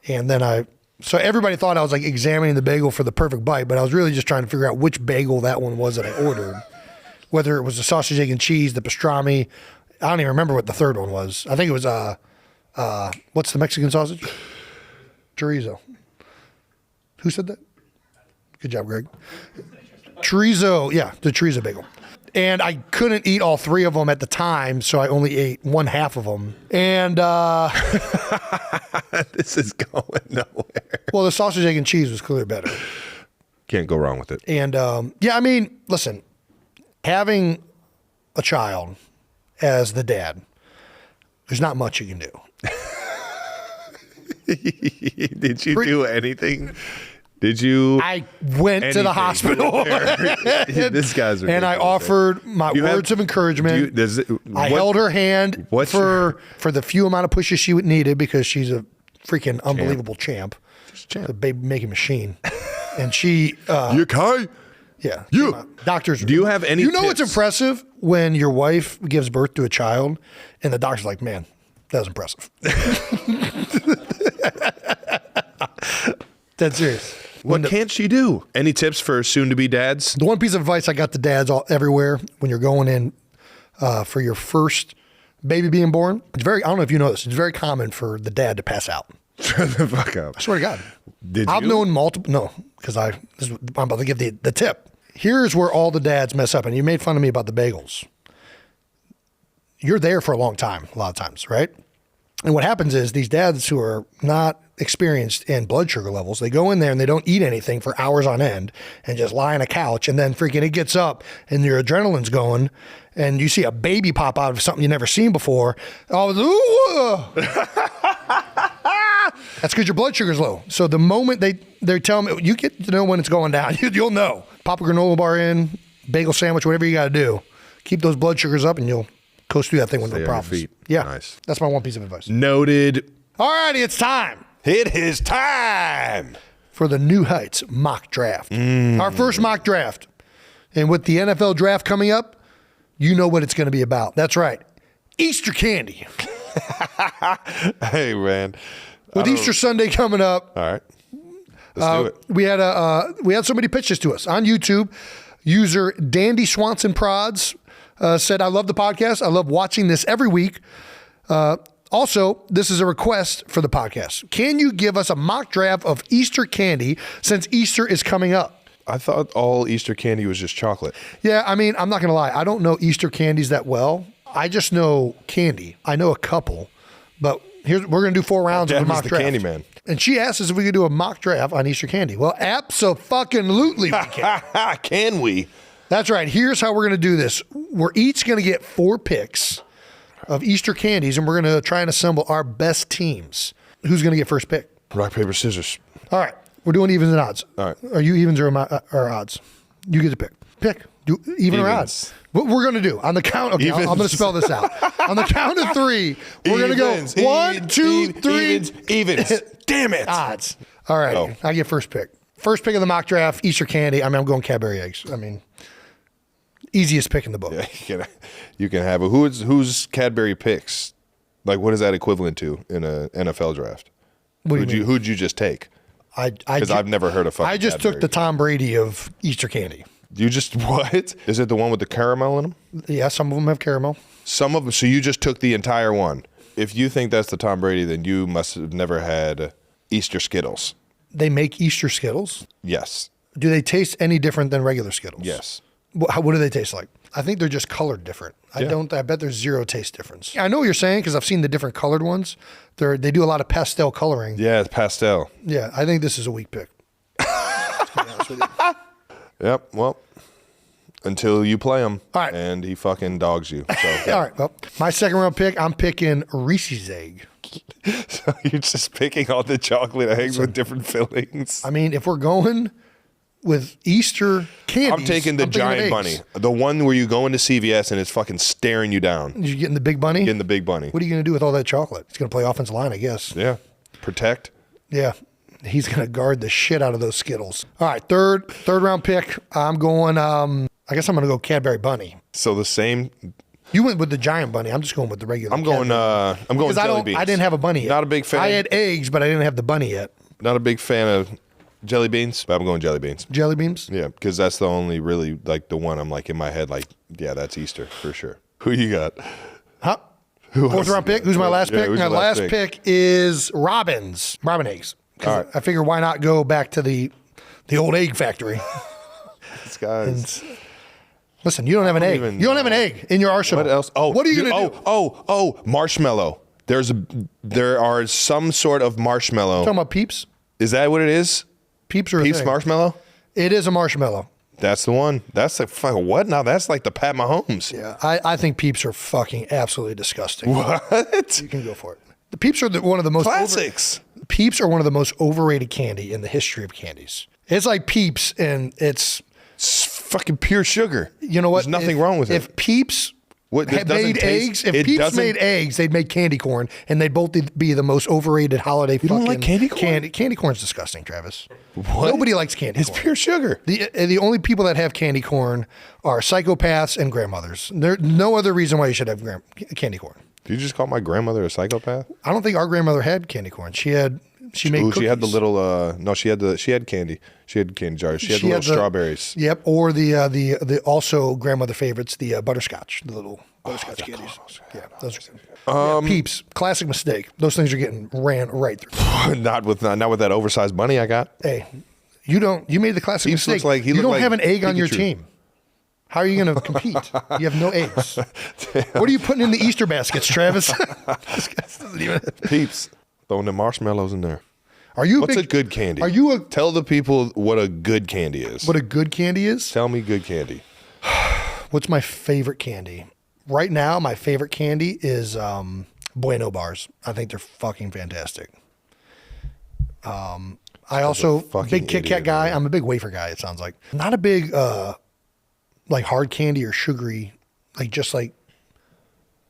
Speaker 2: And then so everybody thought I was like examining the bagel for the perfect bite, but I was really just trying to figure out which bagel that one was that I ordered. Whether it was the sausage, egg, and cheese, the pastrami. I don't even remember what the third one was. I think it was, what's the Mexican sausage? Chorizo. Who said that? Good job, Greg. Chorizo, yeah, the chorizo bagel. And I couldn't eat all 3 of them at the time, so I only ate 1/2 of them. And
Speaker 1: this is going nowhere.
Speaker 2: Well, the sausage, egg, and cheese was clearly better.
Speaker 1: Can't go wrong with it.
Speaker 2: And yeah, I mean, listen, having a child as the dad, there's not much you can do.
Speaker 1: Did you do anything? Did you?
Speaker 2: I went to the hospital.
Speaker 1: This guy's ridiculous.
Speaker 2: And I offered my words of encouragement. I held her hand for the few amount of pushes she needed because she's a freaking unbelievable champ. A baby making machine. And she...
Speaker 1: you okay?
Speaker 2: Yeah.
Speaker 1: You.
Speaker 2: Doctors...
Speaker 1: Do you have any
Speaker 2: You know what's impressive? When your wife gives birth to a child and the doctor's like, man, that was impressive. That's serious.
Speaker 1: What can't she do? Any tips for soon-to-be dads?
Speaker 2: The one piece of advice I got to dads everywhere when you're going in for your first baby being born, I don't know if you know this, it's very common for the dad to pass out.
Speaker 1: Shut the fuck up.
Speaker 2: I swear to God.
Speaker 1: I've
Speaker 2: known multiple, no, because I'm about to give the tip. Here's where all the dads mess up, and you made fun of me about the bagels. You're there for a long time, a lot of times, right? And what happens is these dads who are not experienced in blood sugar levels, they go in there and they don't eat anything for hours on end and just lie on a couch, and then freaking it gets up and your adrenaline's going and you see a baby pop out of something you've never seen before. Oh, that's because your blood sugar's low. So the moment they tell me, you get to know when it's going down, you'll know. Pop a granola bar in, bagel sandwich, whatever you got to do. Keep those blood sugars up and you'll coast through that thing with no problems. Yeah,
Speaker 1: nice.
Speaker 2: That's my one piece of advice.
Speaker 1: Noted.
Speaker 2: All righty, it's time.
Speaker 1: It is time
Speaker 2: for the New Heights mock draft. Our first mock draft. And with the NFL draft coming up, you know what it's going to be about. That's right. Easter candy.
Speaker 1: Hey, man.
Speaker 2: With Easter Sunday coming up.
Speaker 1: All right. Let's do it.
Speaker 2: We had somebody pitch this to us on YouTube. User Dandy Swanson Prods said, I love the podcast. I love watching this every week. Also, this is a request for the podcast. Can you give us a mock draft of Easter candy since Easter is coming up?
Speaker 1: I thought all Easter candy was just chocolate.
Speaker 2: Yeah, I mean, I'm not going to lie. I don't know Easter candies that well. I just know candy. I know a couple, but we're going to do 4 rounds of the mock draft.
Speaker 1: Candyman.
Speaker 2: And she asked us if we could do a mock draft on Easter candy. Well, abso-fucking-lutely we can.
Speaker 1: Can we?
Speaker 2: That's right. Here's how we're going to do this. We're each going to get 4 picks of Easter candies, and we're going to try and assemble our best teams. Who's going to get first pick?
Speaker 1: Rock, paper, scissors.
Speaker 2: All right. We're doing evens and odds.
Speaker 1: All right.
Speaker 2: Are you evens or odds? You get to pick. Pick. Do even or odds. What we're going to do on the count. Okay, I'm going to spell this out. On the count of 3, we're going to go 1, 2, 3.
Speaker 1: Evens. Damn it.
Speaker 2: Odds. All right.
Speaker 1: Oh.
Speaker 2: I get first pick. First pick of the mock draft, Easter candy. I mean, I'm going Cadbury eggs. I mean, easiest pick in the book.
Speaker 1: Yeah, you can have it. Who's Cadbury picks? Like, what is that equivalent to in a NFL draft? Who'd you just take? Because I've never heard of fucking
Speaker 2: I just
Speaker 1: Cadbury.
Speaker 2: took the Tom Brady of Easter candy.
Speaker 1: You just, what? Is it the one with the caramel in them?
Speaker 2: Yeah, some of them have caramel.
Speaker 1: Some of them. So you just took the entire one. If you think that's the Tom Brady, then you must have never had Easter Skittles.
Speaker 2: They make Easter Skittles?
Speaker 1: Yes.
Speaker 2: Do they taste any different than regular Skittles?
Speaker 1: Yes.
Speaker 2: What do they taste like? I think they're just colored different. I bet there's zero taste difference. I know what you're saying because I've seen the different colored ones. They do a lot of pastel coloring.
Speaker 1: Yeah, it's pastel.
Speaker 2: Yeah, I think this is a weak pick. To be honest with you.
Speaker 1: Yep. Well, until you play him,
Speaker 2: All right.
Speaker 1: and he fucking dogs you. So, yeah.
Speaker 2: All right. Well, my second round pick, I'm picking Reese's Egg.
Speaker 1: So you're just picking all the chocolate eggs with different fillings.
Speaker 2: I mean, if we're going with Easter candies,
Speaker 1: I'm taking the giant bunny, the one where you go into CVS and it's fucking staring you down.
Speaker 2: You getting the big bunny?
Speaker 1: Getting the big bunny.
Speaker 2: What are you going to do with all that chocolate? He's going to play offensive line, I guess.
Speaker 1: Yeah. Protect.
Speaker 2: Yeah. He's going to guard the shit out of those Skittles. All right. Third round pick. I'm going, I guess I'm going to go Cadbury Bunny.
Speaker 1: So the same.
Speaker 2: You went with the giant bunny. I'm just going with the regular.
Speaker 1: I'm going jelly beans.
Speaker 2: I didn't have a bunny yet.
Speaker 1: Not a big fan.
Speaker 2: I had eggs, but I didn't have the bunny yet.
Speaker 1: Not a big fan of jelly beans, but I'm going jelly beans.
Speaker 2: Jelly beans?
Speaker 1: Yeah, because that's the only really, like, the one I'm like in my head, like, yeah, that's Easter for sure. Who you got?
Speaker 2: Huh? Fourth round pick? Who's my last pick?
Speaker 1: who's
Speaker 2: My
Speaker 1: your
Speaker 2: last pick is Robin eggs.
Speaker 1: All right.
Speaker 2: I figure why not go back to the old egg factory?
Speaker 1: This guy's.
Speaker 2: Listen, you don't have an egg. You don't have an egg in your arsenal.
Speaker 1: What else? Oh,
Speaker 2: what are you going to do?
Speaker 1: Oh, marshmallow. There are some sort of marshmallow.
Speaker 2: Talking about Peeps?
Speaker 1: Is that what it is?
Speaker 2: Peeps are a
Speaker 1: Peeps
Speaker 2: thing.
Speaker 1: marshmallow?
Speaker 2: It is a marshmallow.
Speaker 1: That's the one. That's like fucking what? Now that's like the Pat Mahomes.
Speaker 2: Yeah, I think Peeps are fucking absolutely disgusting.
Speaker 1: What?
Speaker 2: You can go for it. The Peeps are one of the most
Speaker 1: classics.
Speaker 2: Peeps are one of the most overrated candy in the history of candies. It's like Peeps, and it's
Speaker 1: fucking pure sugar.
Speaker 2: You know what?
Speaker 1: There's nothing wrong with it.
Speaker 2: If Peeps had made eggs, if Peeps made eggs, they'd make candy corn, and they'd both be the most overrated holiday. You
Speaker 1: don't like candy corn?
Speaker 2: Candy corn's disgusting, Travis.
Speaker 1: What?
Speaker 2: Nobody likes candy corn.
Speaker 1: It's pure sugar.
Speaker 2: The only people that have candy corn are psychopaths and grandmothers. There's no other reason why you should have candy corn.
Speaker 1: Did you just call my grandmother a psychopath?
Speaker 2: I don't think our grandmother had candy corn. She made cookies.
Speaker 1: She had the little no, she had candy. She had candy jars. She had the little strawberries.
Speaker 2: Yep, or the also grandmother favorites, the butterscotch, the little butterscotch candies. Yeah, those are good. Peeps, classic mistake. Those things are getting ran right through.
Speaker 1: not with that oversized bunny I got.
Speaker 2: Hey, you made the classic
Speaker 1: Peeps
Speaker 2: mistake. You don't have an egg on your team. How are you going to compete? You have no eggs. What are you putting in the Easter baskets, Travis? This guy doesn't even.
Speaker 1: Peeps, throwing the marshmallows in there.
Speaker 2: What's
Speaker 1: a good candy? Tell the people what a good candy is.
Speaker 2: What a good candy is?
Speaker 1: Tell me good candy.
Speaker 2: What's my favorite candy? Right now, my favorite candy is Bueno bars. I think they're fucking fantastic. I also big Kit Kat guy. I'm a big wafer guy. It sounds like not a big like hard candy or sugary, just like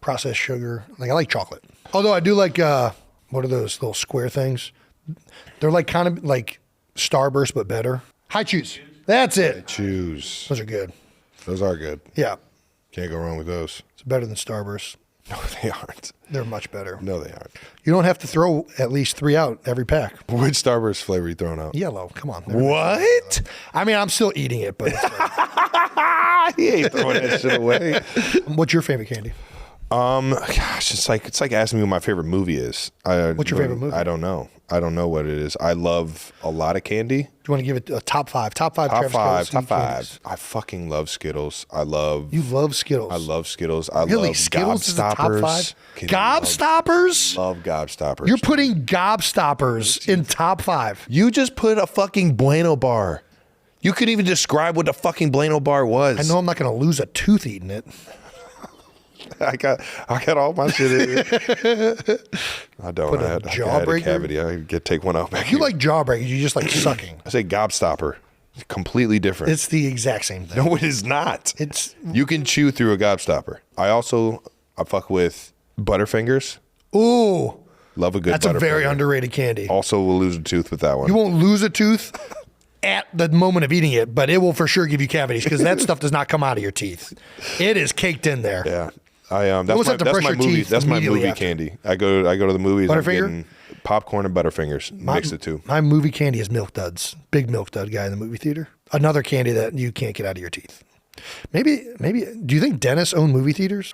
Speaker 2: processed sugar. Like I like chocolate. Although I do like what are those little square things? They're like kind of like Starburst but better. High Chews. That's it.
Speaker 1: Chews.
Speaker 2: Those are good.
Speaker 1: Those are good.
Speaker 2: Yeah.
Speaker 1: Can't go wrong with those.
Speaker 2: It's better than Starburst.
Speaker 1: No, they aren't.
Speaker 2: They're much better.
Speaker 1: No, they aren't.
Speaker 2: You don't have to throw at least 3 out every pack.
Speaker 1: Which Starburst flavor are you throwing out?
Speaker 2: Yellow. Come on.
Speaker 1: What?
Speaker 2: I mean, I'm still eating it, but
Speaker 1: he ain't throwing that shit away.
Speaker 2: What's your favorite candy?
Speaker 1: Gosh, it's like asking me what my favorite movie is.
Speaker 2: What's your favorite movie?
Speaker 1: I don't know. I don't know what it is. I love a lot of candy.
Speaker 2: Do you want to give it a top 5? Top 5.
Speaker 1: Top five. I fucking love Skittles.
Speaker 2: You love Skittles.
Speaker 1: I love Skittles.
Speaker 2: Really?
Speaker 1: Love
Speaker 2: Skittles is the top 5?
Speaker 1: Gobstoppers? Love Gobstoppers.
Speaker 2: You're putting Gobstoppers in top 5.
Speaker 1: You just put a fucking Bueno bar. You couldn't even describe what the fucking Bueno bar was.
Speaker 2: I know I'm not going to lose a tooth eating it.
Speaker 1: I got all my shit in it. I don't. I had a cavity. I could take one out back
Speaker 2: You
Speaker 1: here.
Speaker 2: like jawbreakers. You just like sucking.
Speaker 1: I say gobstopper. It's completely different.
Speaker 2: It's the exact same thing.
Speaker 1: No, it is not. You can chew through a gobstopper. I fuck with Butterfingers.
Speaker 2: Ooh.
Speaker 1: Love a good Butterfinger.
Speaker 2: That's a very underrated candy.
Speaker 1: Also will lose a tooth with that one.
Speaker 2: You won't lose a tooth at the moment of eating it, but it will for sure give you cavities because that stuff does not come out of your teeth. It is caked in there.
Speaker 1: Yeah. That's my movie. That's my movie after. Candy. I go to the movies.
Speaker 2: Butterfinger?
Speaker 1: I'm getting popcorn and Butterfingers. Mix the two.
Speaker 2: My movie candy is Milk Duds. Big Milk Dud guy in the movie theater. Another candy that you can't get out of your teeth. Maybe. Do you think dentists own movie theaters?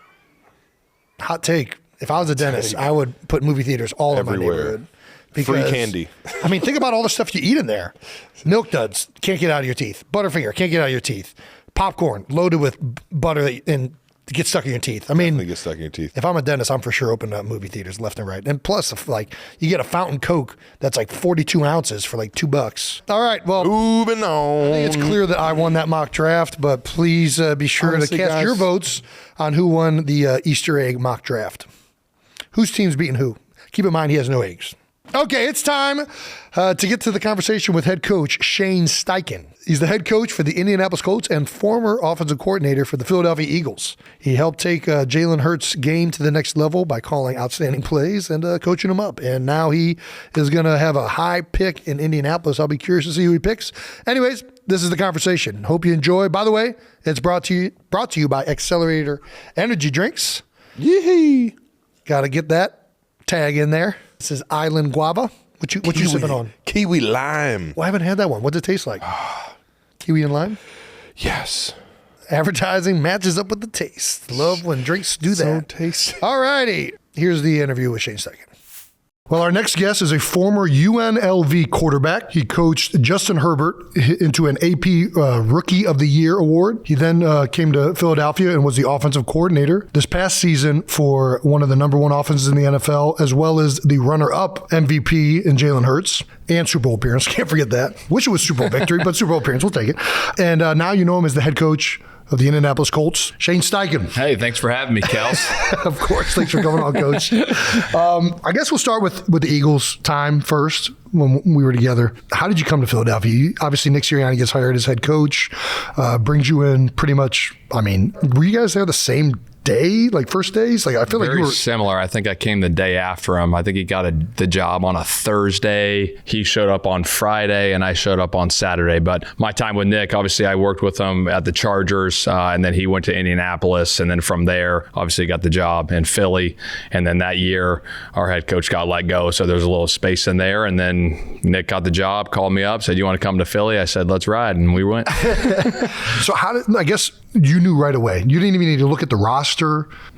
Speaker 2: Hot take. If I was a dentist, I would put movie theaters all in my neighborhood.
Speaker 1: Free candy.
Speaker 2: I mean, think about all the stuff you eat in there. Milk duds, can't get out of your teeth. Butterfinger, can't get out of your teeth. Popcorn, loaded with butter and get stuck in your teeth. I mean,
Speaker 1: Definitely get stuck in your teeth.
Speaker 2: if I'm a dentist, I'm for sure opening up movie theaters left and right. And plus, if like you get a fountain Coke that's like 42 ounces for like $2. All right, well,
Speaker 1: Moving on.
Speaker 2: I think it's clear that I won that mock draft, but please be sure
Speaker 1: Honestly,
Speaker 2: to cast
Speaker 1: guys,
Speaker 2: your votes on who won the Easter egg mock draft. Whose team's beating who? Keep in mind he has no eggs. Okay, it's time to get to the conversation with head coach Shane Steichen. He's the head coach for the Indianapolis Colts and former offensive coordinator for the Philadelphia Eagles. He helped take Jalen Hurts' game to the next level by calling outstanding plays and coaching him up. And now he is going to have a high pick in Indianapolis. I'll be curious to see who he picks. Anyways, this is the conversation. Hope you enjoy. By the way, it's brought to you by Accelerator Energy Drinks.
Speaker 1: Yee.
Speaker 2: Got to get that tag in there. This is Island Guava. What you sipping on?
Speaker 1: Kiwi lime.
Speaker 2: Well, I haven't had that one. What's it taste like? Kiwi and lime?
Speaker 1: Yes.
Speaker 2: Advertising matches up with the taste. Love when drinks do that.
Speaker 1: So tasty.
Speaker 2: All righty. Here's the interview with Shane Steichen. Well, our next guest is a former UNLV quarterback. He coached Justin Herbert into an AP Rookie of the Year award. He then came to Philadelphia and was the offensive coordinator this past season for one of the number one offenses in the NFL, as well as the runner-up MVP in Jalen Hurts and Super Bowl appearance. Can't forget that. Wish it was Super Bowl victory, but Super Bowl appearance, we'll take it. And now you know him as the head coach of the Indianapolis Colts, Shane Steichen.
Speaker 3: Hey, thanks for having me, Kels.
Speaker 2: Of course. Thanks for coming on, Coach. I guess we'll start with the Eagles' time first when we were together. How did you come to Philadelphia? Obviously, Nick Sirianni gets hired as head coach, brings you in pretty much, I mean, were you guys there the same day, like first days? Like I feel like
Speaker 3: Very
Speaker 2: you were
Speaker 3: similar. I think I came the day after him. I think he got the job on a Thursday. He showed up on Friday, and I showed up on Saturday. But my time with Nick, obviously, I worked with him at the Chargers, and then he went to Indianapolis, and then from there, obviously, got the job in Philly. And then that year, our head coach got let go, so there's a little space in there. And then Nick got the job, called me up, said, "You want to come to Philly?" I said, "Let's ride," and we went.
Speaker 2: So I guess you knew right away. You didn't even need to look at the roster.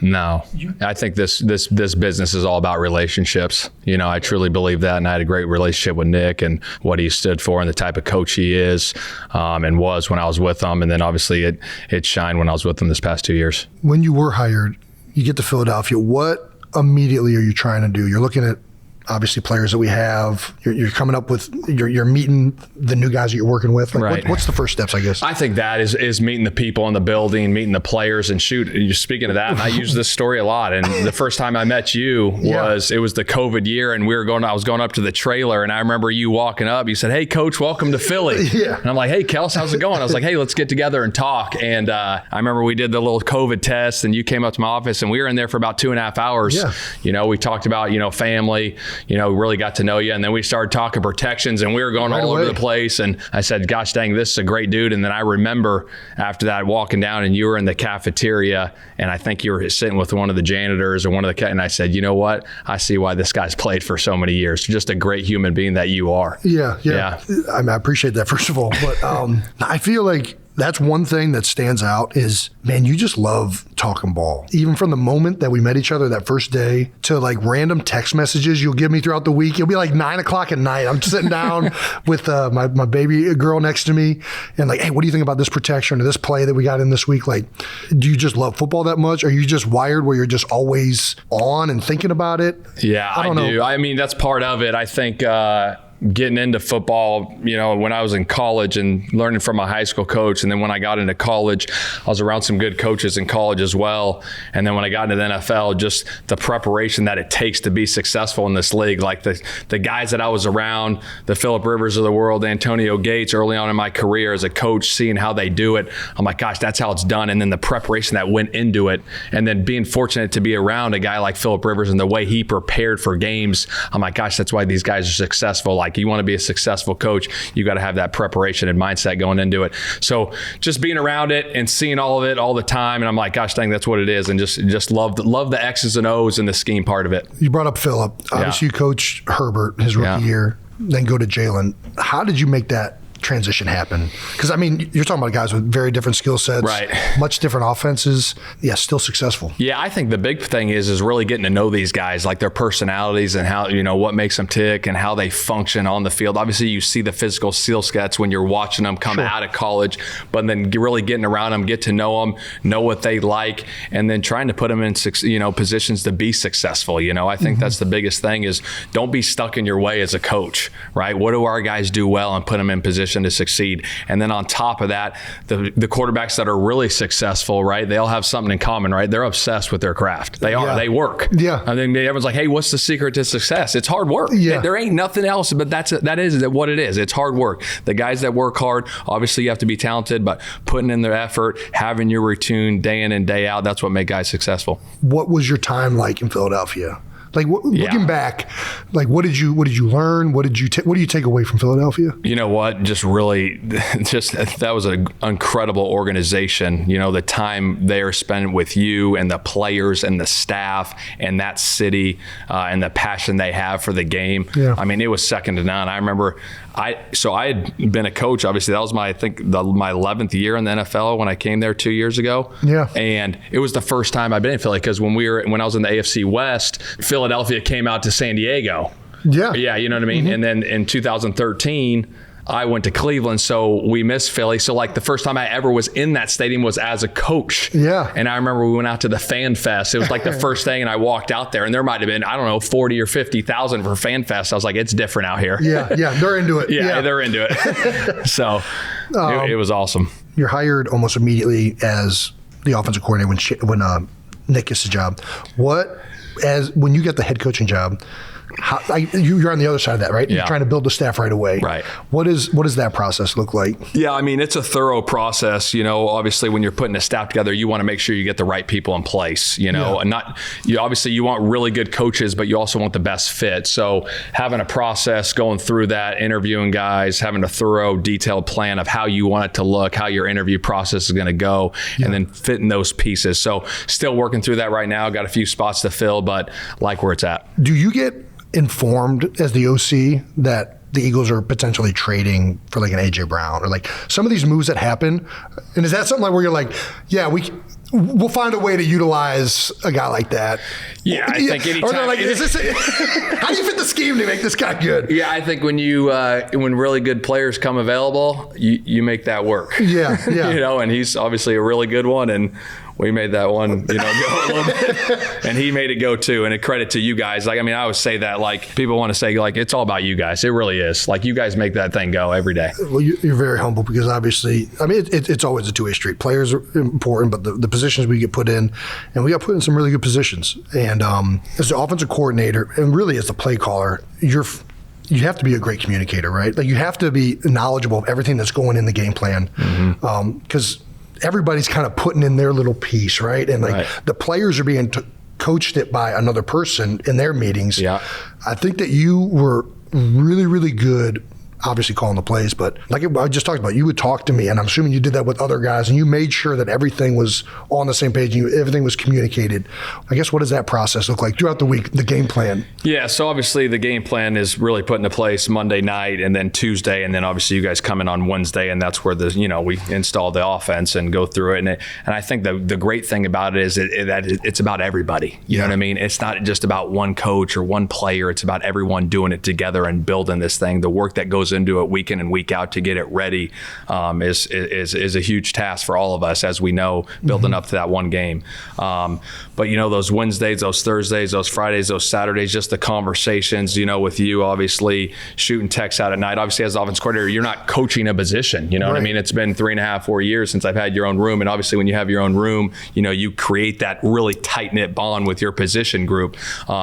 Speaker 3: No, I think this business is all about relationships. You know, I truly believe that, and I had a great relationship with Nick and what he stood for and the type of coach he is and was when I was with him. And then obviously it shined when I was with him this past 2 years.
Speaker 2: When you were hired, you get to Philadelphia. What immediately are you trying to do? You're looking at obviously players that we have. You're coming up with, you're meeting the new guys that you're working with. Like,
Speaker 3: right.
Speaker 2: What's the first steps, I guess?
Speaker 3: I think that is meeting the people in the building, meeting the players, and shoot. Speaking of that, and I use this story a lot. And the first time I met you it was the COVID year, and I was going up to the trailer, and I remember you walking up. You said, "Hey, Coach, welcome to Philly."
Speaker 2: Yeah.
Speaker 3: And I'm like, "Hey, Kels, how's it going?" I was like, "Hey, let's get together and talk." And I remember we did the little COVID test, and you came up to my office, and we were in there for about 2.5 hours.
Speaker 2: Yeah.
Speaker 3: You know, we talked about family. Really got to know you, and then we started talking protections, and we were going all over the place. And I said, "Gosh dang, this is a great dude." And then I remember after that walking down, and you were in the cafeteria, and I think you were sitting with one of the janitors or one of the and I said, "You know what? I see why this guy's played for so many years. Just a great human being that you are."
Speaker 2: Yeah. I mean, I appreciate that, first of all, but I feel like that's one thing that stands out is, man, you just love talking ball. Even from the moment that we met each other that first day to like random text messages you'll give me throughout the week. It'll be like 9 o'clock at night. I'm sitting down with my baby girl next to me and like, "Hey, what do you think about this protection or this play that we got in this week?" Like, do you just love football that much? Are you just wired where you're just always on and thinking about it?
Speaker 3: Yeah, I do. I mean, that's part of it. I think getting into football, when I was in college and learning from my high school coach. And then when I got into college, I was around some good coaches in college as well. And then when I got into the NFL, just the preparation that it takes to be successful in this league. Like the guys that I was around, the Phillip Rivers of the world, Antonio Gates, early on in my career as a coach, seeing how they do it. I'm like, gosh, that's how it's done. And then the preparation that went into it. And then being fortunate to be around a guy like Phillip Rivers and the way he prepared for games. I'm like, gosh, that's why these guys are successful. Like, you want to be a successful coach, you got to have that preparation and mindset going into it. So just being around it and seeing all of it all the time, and I'm like, gosh dang, that's what it is. And just love the X's and O's and the scheme part of it.
Speaker 2: You brought up Phillip. Obviously, you coached Herbert his rookie year, then go to Jalen. How did you make that transition happen? Because, I mean, you're talking about guys with very different skill sets,
Speaker 3: Right.
Speaker 2: much different offenses, still successful.
Speaker 3: Yeah, I think the big thing is really getting to know these guys, like their personalities and how, what makes them tick and how they function on the field. Obviously, you see the physical skill sets when you're watching them come out of college, but then really getting around them, get to know them, know what they like, and then trying to put them in, positions to be successful. I think that's the biggest thing is don't be stuck in your way as a coach, right? What do our guys do well and put them in position to succeed? And then on top of that, the quarterbacks that are really successful, right? They all have something in common, right? They're obsessed with their craft. They are.
Speaker 2: Yeah.
Speaker 3: They work.
Speaker 2: Yeah.
Speaker 3: I think everyone's like, hey, what's the secret to success? It's hard work.
Speaker 2: Yeah.
Speaker 3: There ain't nothing else, but that is what it is. It's hard work. The guys that work hard, obviously you have to be talented, but putting in their effort, having your routine day in and day out, that's what makes guys successful.
Speaker 2: What was your time like in Philadelphia? Like looking back, like what did you learn? What do you take away from Philadelphia?
Speaker 3: You know what? That was an incredible organization. The time they're spending with you and the players and the staff and that city and the passion they have for the game.
Speaker 2: Yeah.
Speaker 3: I mean, it was second to none. I remember I had been a coach. Obviously, that was my 11th year in the NFL when I came there 2 years ago.
Speaker 2: Yeah.
Speaker 3: And it was the first time I've been in Philly because when I was in the AFC West, Philadelphia came out to San Diego.
Speaker 2: Yeah.
Speaker 3: Yeah, you know what I mean? And then in 2013, I went to Cleveland, so we missed Philly. So like the first time I ever was in that stadium was as a coach.
Speaker 2: Yeah.
Speaker 3: And I remember we went out to the Fan Fest. It was like the first thing, and I walked out there, and there might have been, 40 or 50,000 for Fan Fest. I was like, it's different out here.
Speaker 2: Yeah, they're into it.
Speaker 3: Yeah, they're into it. So it was awesome.
Speaker 2: You're hired almost immediately as the offensive coordinator when Nick gets the job. When you get the head coaching job, you're on the other side of that, right?
Speaker 3: Yeah.
Speaker 2: You're trying to build the staff right away.
Speaker 3: Right.
Speaker 2: What does that process look like?
Speaker 3: Yeah, I mean, it's a thorough process. Obviously, when you're putting a staff together, you want to make sure you get the right people in place. And obviously you want really good coaches, but you also want the best fit. So having a process, going through that, interviewing guys, having a thorough, detailed plan of how you want it to look, how your interview process is going to go, and then fitting those pieces. So still working through that right now. Got a few spots to fill, but like where it's at.
Speaker 2: Do you get informed as the OC that the Eagles are potentially trading for like an AJ Brown or like some of these moves that happen? And is that something like where you're like, yeah, we'll find a way to utilize a guy like that?
Speaker 3: Yeah, I think anytime.
Speaker 2: Or they're like, how do you fit the scheme to make this guy good?
Speaker 3: Yeah, I think when really good players come available, you make that work.
Speaker 2: Yeah.
Speaker 3: And he's obviously a really good one, and we made that one, go a little bit, and he made it go too. And a credit to you guys. I always say that, people want to say, it's all about you guys. It really is. You guys make that thing go every day.
Speaker 2: Well, you're very humble because obviously, it's always a two-way street. Players are important, but the positions we get put in, and we got put in some really good positions. And as the offensive coordinator, and really as the play caller, you have to be a great communicator, right? You have to be knowledgeable of everything that's going in the game plan, because everybody's kind of putting in their little piece, right? And the players are being coached it by another person in their meetings.
Speaker 3: Yeah.
Speaker 2: I think that you were really, really good, obviously calling the plays, but like I just talked about, you would talk to me, and I'm assuming you did that with other guys, and you made sure that everything was on the same page and everything was communicated. I guess, what does that process look like throughout the week, the game plan?
Speaker 3: Yeah, so obviously the game plan is really put into place Monday night and then Tuesday, and then obviously you guys come in on Wednesday, and that's where we install the offense and go through it. And I think the great thing about it is that it's about everybody. You know what I mean? It's not just about one coach or one player. It's about everyone doing it together and building this thing. The work that goes into it week in and week out to get it ready is a huge task for all of us, as we know, building up to that one game. But those Wednesdays, those Thursdays, those Fridays, those Saturdays, just the conversations, with you, obviously shooting texts out at night. Obviously, as the offense coordinator, you're not coaching a position. You know what I mean? It's been 3.5, 4 years since I've had your own room, and obviously when you have your own room, you create that really tight knit bond with your position group.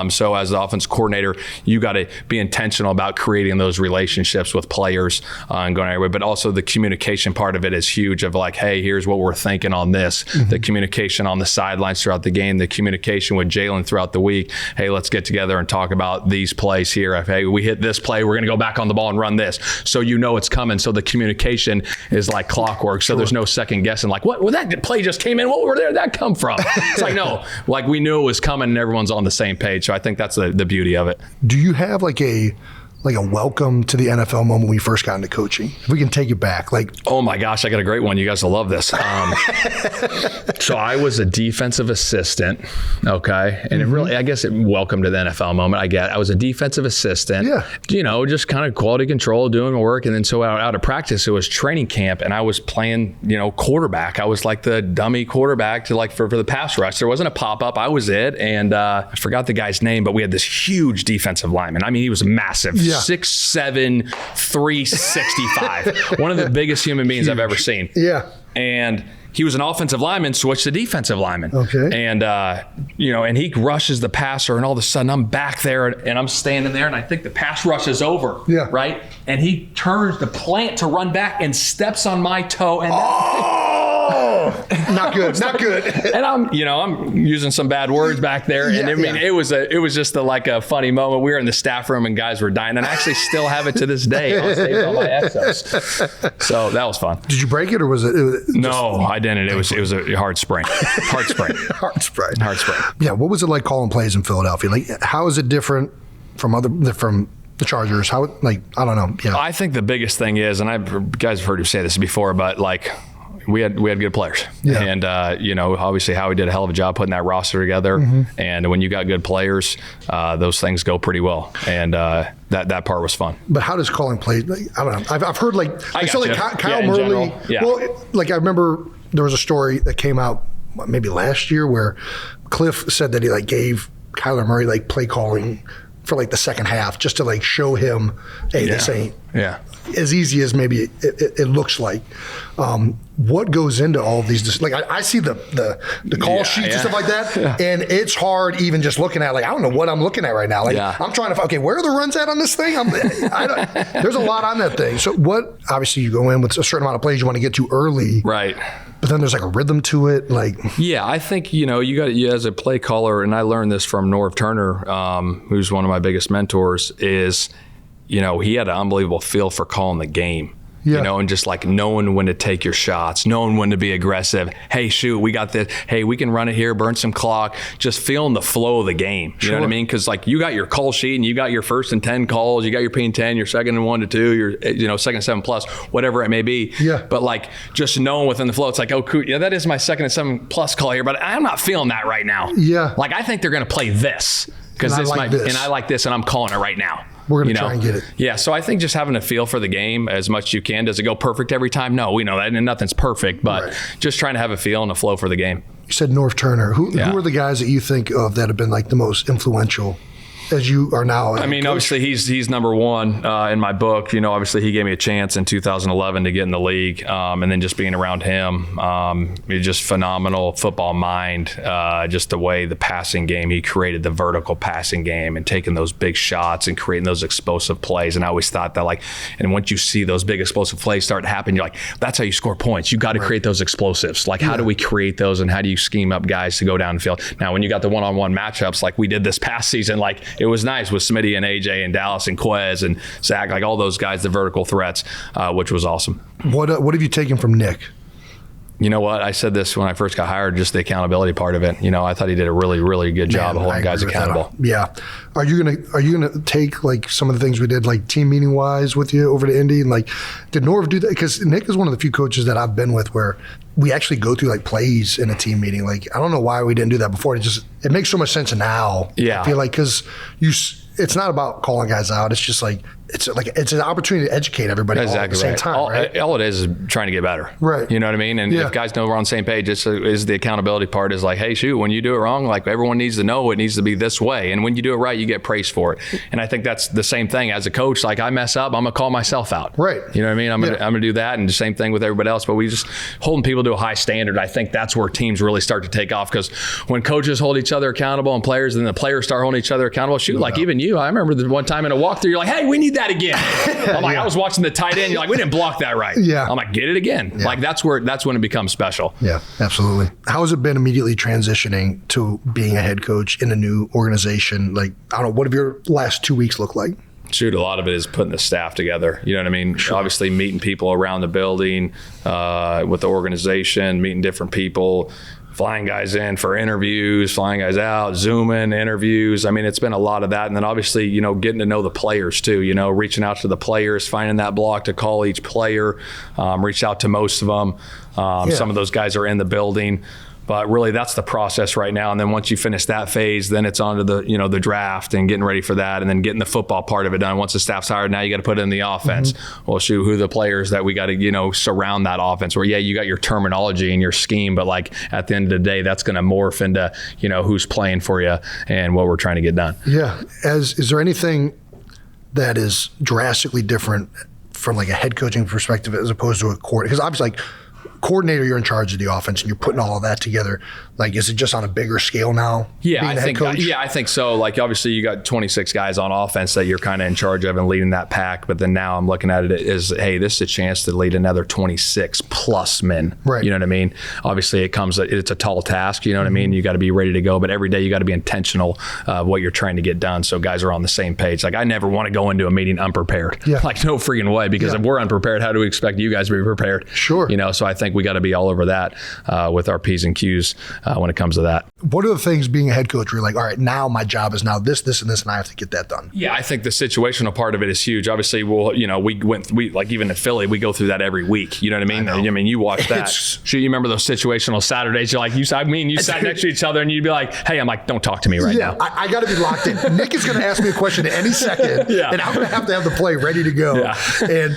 Speaker 3: So as the offense coordinator, you got to be intentional about creating those relationships with players and going everywhere. But also the communication part of it is huge. Of hey, here's what we're thinking on this. The communication on the sidelines throughout the game, the communication with Jalen throughout the week. Hey, let's get together and talk about these plays here. Hey, we hit this play, we're going to go back on the ball and run this. So it's coming. So the communication is like clockwork. So there's no second guessing. What that play just came in? Where did that come from? It's no, we knew it was coming, and everyone's on the same page. So I think that's the beauty of it.
Speaker 2: Do you have a like a welcome to the NFL moment when you first got into coaching? If we can take it back, like.
Speaker 3: Oh my gosh, I got a great one. You guys will love this. So I was a defensive assistant, okay? And it really, I guess welcome to the NFL moment, I was a defensive assistant.
Speaker 2: Yeah.
Speaker 3: You know, just kind of quality control, doing my work. And then so out of practice, it was training camp and I was playing, you know, quarterback. I was like the dummy quarterback to like for the pass rush. There wasn't a pop-up. I was it. And I forgot the guy's name, but we had this huge defensive lineman. I mean, he was massive.
Speaker 2: Yeah.
Speaker 3: 6'7", 365. One of the biggest human beings I've ever seen.
Speaker 2: Yeah.
Speaker 3: And he was an offensive lineman, switched to defensive lineman.
Speaker 2: Okay.
Speaker 3: And, you know, and he rushes the passer, and all of a sudden I'm back there and I'm standing there, and I think the pass rush is over.
Speaker 2: Yeah.
Speaker 3: Right? And he turns the plant to run back and steps on my toe. And
Speaker 2: not good. Not good.
Speaker 3: And I'm using some bad words back there. And I mean, it was just like a funny moment. We were in the staff room and guys were dying. And I actually still have it to this day. I'll save all my exos. So that was fun.
Speaker 2: Did you break it or was it?
Speaker 3: No, I didn't. It was a hard sprain. Hard sprain.
Speaker 2: Hard sprain.
Speaker 3: Hard sprain.
Speaker 2: Yeah. What was it like calling plays in Philadelphia? Like, how is it different from the Chargers? How, like, I don't know. Yeah.
Speaker 3: I think the biggest thing is, and guys have heard you say this before, but like, we had good players.
Speaker 2: Yeah.
Speaker 3: And, you know, obviously Howie did a hell of a job putting that roster together.
Speaker 2: Mm-hmm.
Speaker 3: And when you got good players, those things go pretty well. And that part was fun.
Speaker 2: But how does calling plays? Like, I don't know. I've heard like Kyle
Speaker 3: in
Speaker 2: Murley.
Speaker 3: general, yeah.
Speaker 2: Well, like I remember there was a story that came out maybe last year where Cliff said that he like gave Kyler Murray like play calling for like the second half just to like show him, hey, this ain't as easy as maybe it looks like. What goes into all of these? Like I see the call sheets and stuff like that, and it's hard even just looking at. Like I don't know what I'm looking at right now. Like I'm trying to okay, where are the runs at on this thing? There's a lot on that thing. So what? Obviously, you go in with a certain amount of plays you want to get to early,
Speaker 3: right?
Speaker 2: But then there's like a rhythm to it. Like
Speaker 3: I think you got as a play caller, and I learned this from Norv Turner, who's one of my biggest mentors. Is he had an unbelievable feel for calling the game.
Speaker 2: Yeah.
Speaker 3: You know, and just like knowing when to take your shots, knowing when to be aggressive. Hey, shoot, we got this. Hey, we can run it here, burn some clock. Just feeling the flow of the game. You know what I mean? Because like you got your call sheet and you got your 1st and 10 calls. You got your P&10, your 2nd and 1 to 2, your 2nd and 7 plus, whatever it may be.
Speaker 2: Yeah.
Speaker 3: But like just knowing within the flow, it's like, oh, cool. Yeah, that is my 2nd and 7 plus call here, but I'm not feeling that right now.
Speaker 2: Yeah.
Speaker 3: Like I think they're going to play this because this might, and I like this, and I'm calling it right now.
Speaker 2: We're going to try and get it.
Speaker 3: Yeah, so I think just having a feel for the game as much as you can. Does it go perfect every time? No, we know that, and nothing's perfect, but just trying to have a feel and a flow for the game.
Speaker 2: You said Norv Turner. Who are the guys that you think of that have been like the most influential as you are now?
Speaker 3: I mean, obviously he's number one in my book. Obviously he gave me a chance in 2011 to get in the league, and then just being around him, he's just phenomenal football mind. Just the way the passing game, he created the vertical passing game and taking those big shots and creating those explosive plays. And I always thought that and once you see those big explosive plays start to happen, you're like, that's how you score points. You got to create those explosives. Like, how do we create those, and how do you scheme up guys to go down the field? Now, when you got the one-on-one matchups like we did this past season, like it was nice with Smitty and AJ and Dallas and Quez and Zach, like all those guys, the vertical threats, which was awesome.
Speaker 2: What have you taken from Nick?
Speaker 3: You know what? I said this when I first got hired, just the accountability part of it. I thought he did a really, really good job of holding guys accountable.
Speaker 2: Yeah. Are you gonna take like some of the things we did like team meeting wise with you over to Indy? And like, did Norv do that? Because Nick is one of the few coaches that I've been with where we actually go through like plays in a team meeting. Like, I don't know why we didn't do that before. It makes so much sense now.
Speaker 3: Yeah.
Speaker 2: I feel like because it's not about calling guys out. It's just like it's an opportunity to educate everybody all at the same time.
Speaker 3: All it is trying to get better.
Speaker 2: Right.
Speaker 3: You know what I mean? And if guys know we're on the same page, is the accountability part is like, hey, shoot, when you do it wrong, like everyone needs to know it needs to be this way. And when you do it right, you get praised for it. And I think that's the same thing as a coach. Like I mess up, I'm gonna call myself out.
Speaker 2: Right.
Speaker 3: You know what I mean? I'm gonna do that, and the same thing with everybody else. But we just holding people to a high standard. I think that's where teams really start to take off, because when coaches hold each other accountable and players, and the players start holding each other accountable. Shoot, even you, I remember the one time in a walkthrough, you're like, hey, we need that again. I'm like, I was watching the tight end. You're like, we didn't block that right.
Speaker 2: Yeah.
Speaker 3: I'm like, get it again. Yeah. Like that's when it becomes special.
Speaker 2: Yeah, absolutely. How has it been immediately transitioning to being a head coach in a new organization? Like, I don't know, what have your last 2 weeks look like?
Speaker 3: Shoot, a lot of it is putting the staff together. You know what I mean? Sure. Obviously meeting people around the building, with the organization, meeting different people, flying guys in for interviews, flying guys out, Zooming, interviews. I mean, it's been a lot of that. And then obviously, getting to know the players too, reaching out to the players, finding that block to call each player, reach out to most of them. Some of those guys are in the building. But really, that's the process right now. And then once you finish that phase, then it's on to the, the draft and getting ready for that, and then getting the football part of it done. Once the staff's hired, now you got to put it in the offense. Well, shoot, who are the players that we got to, surround that offense? Where, you got your terminology and your scheme, but like at the end of the day, that's going to morph into, who's playing for you and what we're trying to get done.
Speaker 2: Yeah. Is there anything that is drastically different from like a head coaching perspective as opposed to a coordinator? Because obviously, like, coordinator, you're in charge of the offense and you're putting all of that together. Like, is it just on a bigger scale now?
Speaker 3: Yeah, I think so. Like, obviously you got 26 guys on offense that you're kind of in charge of and leading that pack. But then now I'm looking at it as, hey, this is a chance to lead another 26 plus men.
Speaker 2: Right.
Speaker 3: You know what I mean? Obviously it's a tall task. You know what I mean? You got to be ready to go, but every day you got to be intentional of what you're trying to get done. So guys are on the same page. Like, I never want to go into a meeting unprepared.
Speaker 2: Yeah.
Speaker 3: Like, no freaking way, because if we're unprepared, how do we expect you guys to be prepared?
Speaker 2: Sure.
Speaker 3: So I think we got to be all over that with our P's and Q's when it comes to that.
Speaker 2: What are the things being a head coach where you're like, all right, now my job is now this, and this, and I have to get that done?
Speaker 3: Yeah, I think the situational part of it is huge. Obviously, we like even in Philly, we go through that every week. You know what I mean? I mean, you watch that. Shoot, you remember those situational Saturdays? You're like, you sat next to each other and you'd be like, hey, I'm like, don't talk to me right now.
Speaker 2: I got to be locked in. Nick is going to ask me a question at any second, and I'm going to have the play ready to go. Yeah. And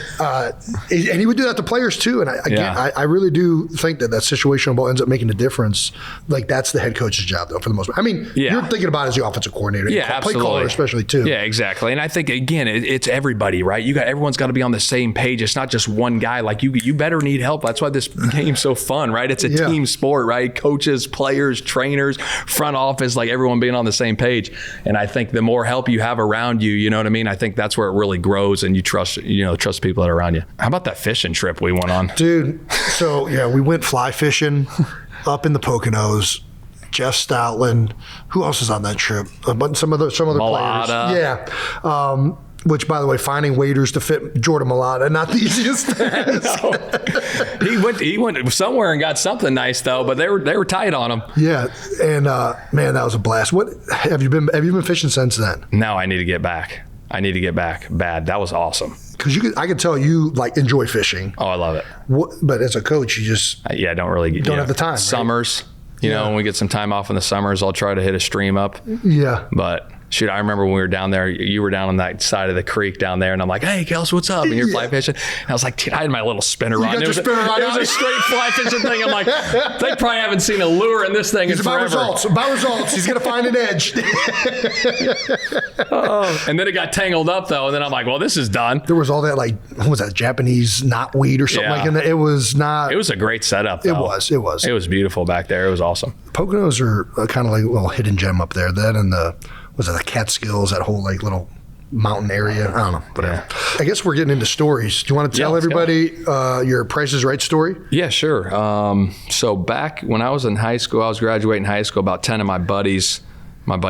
Speaker 2: he would do that to players too. And I really do think that situational ball ends up making a difference. Like, that's the head coach's job, though, for the most part. I mean, you're thinking about it as the offensive coordinator, play caller especially too.
Speaker 3: Yeah, exactly. And I think, again, it's everybody, right? Everyone's got to be on the same page. It's not just one guy. Like, you better need help. That's why this game's so fun, right? It's a team sport, right? Coaches, players, trainers, front office, like everyone being on the same page. And I think the more help you have around you, you know what I mean? I think that's where it really grows, and you trust people that are around you. How about that fishing trip we went on?
Speaker 2: Dude, so we went fly fishing up in the Poconos. Jeff Stoutland. Who else is on that trip? Some other
Speaker 3: Malata.
Speaker 2: Players. Yeah. Which, by the way, finding waders to fit Jordan Malata, not the easiest task.
Speaker 3: He went somewhere and got something nice though, but they were tight on him.
Speaker 2: Yeah, and man, that was a blast. What have you been fishing since then?
Speaker 3: No, I need to get back. Bad. That was awesome.
Speaker 2: Because I could tell you like enjoy fishing.
Speaker 3: Oh, I love it.
Speaker 2: But as a coach, you just
Speaker 3: don't have
Speaker 2: the time.
Speaker 3: Summers, when we get some time off in the summers, I'll try to hit a stream up.
Speaker 2: Yeah,
Speaker 3: but. Shoot, I remember when we were down there, you were down on that side of the creek down there, and I'm like, hey, Kelce, what's up? And you're fly fishing. And I was like, dude, I had my little spinner rod. It was a straight fly fishing thing. I'm like, they probably haven't seen a lure in this thing in forever.
Speaker 2: About results. He's going to find an edge.
Speaker 3: And then it got tangled up, though, and then I'm like, well, this is done.
Speaker 2: There was all that, like, what was that, Japanese knotweed or something like that. It was not.
Speaker 3: It was a great setup, though.
Speaker 2: It was.
Speaker 3: It was beautiful back there. It was awesome.
Speaker 2: Poconos are kind of like a little hidden gem up there. That and the Catskills, that whole like little mountain area. I don't know, but I guess we're getting into stories. Do you want to tell everybody your Price is Right story?
Speaker 3: Yeah, sure. So back when I was in high school, I was graduating high school, about 10 of my buddy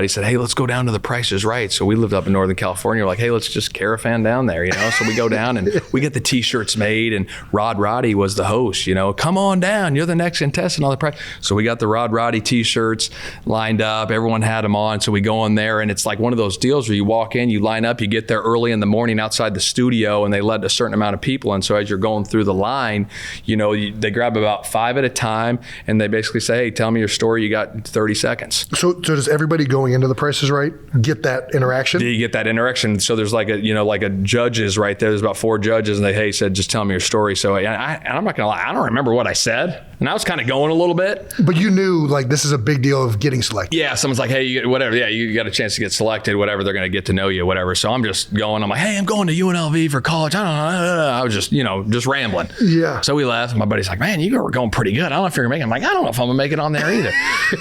Speaker 3: said, hey, let's go down to the Price is Right. So we lived up in Northern California. We're like, hey, let's just caravan down there, So we go down and we get the T-shirts made, and Rod Roddy was the host, come on down. You're the next contestant on the Price. So we got the Rod Roddy T-shirts lined up. Everyone had them on. So we go in there, and it's like one of those deals where you walk in, you line up, you get there early in the morning outside the studio, and they let a certain amount of people in. So as you're going through the line, they grab about 5 at a time, and they basically say, hey, tell me your story. You got 30 seconds.
Speaker 2: So does everybody going into the Price is Right get that interaction?
Speaker 3: You get that interaction. So there's like a judges right there. There's about 4 judges, and they said, just tell me your story. So I'm not gonna lie, I don't remember what I said, and I was kind of going a little bit.
Speaker 2: But you knew like this is a big deal of getting selected.
Speaker 3: Yeah, someone's like, hey, whatever. Yeah, you got a chance to get selected. Whatever, they're gonna get to know you. Whatever. So I'm just going. I'm like, hey, I'm going to UNLV for college. I don't know. I was just rambling.
Speaker 2: Yeah.
Speaker 3: So we left. My buddy's like, man, you were going pretty good. I don't know if you're gonna make it. I'm like, I don't know if I'm gonna make it on there either.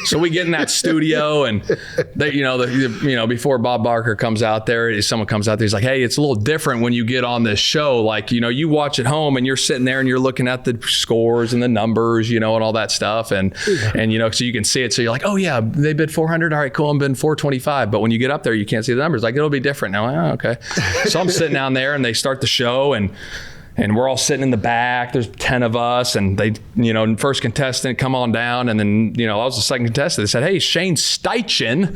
Speaker 3: So we get in that studio, and they, before Bob Barker comes out there, someone comes out there, he's like, hey, it's a little different when you get on this show. Like, you watch at home and you're sitting there and you're looking at the scores and the numbers, and all that stuff. And so you can see it. So you're like, oh yeah, they bid 400. All right, cool. I'm bidding 425. But when you get up there, you can't see the numbers. Like, it'll be different now. Okay. So I'm sitting down there, and they start the show, and And we're all sitting in the back. There's 10 of us, and they, first contestant, come on down. And then, I was the second contestant. They said, hey, Shane Steichen.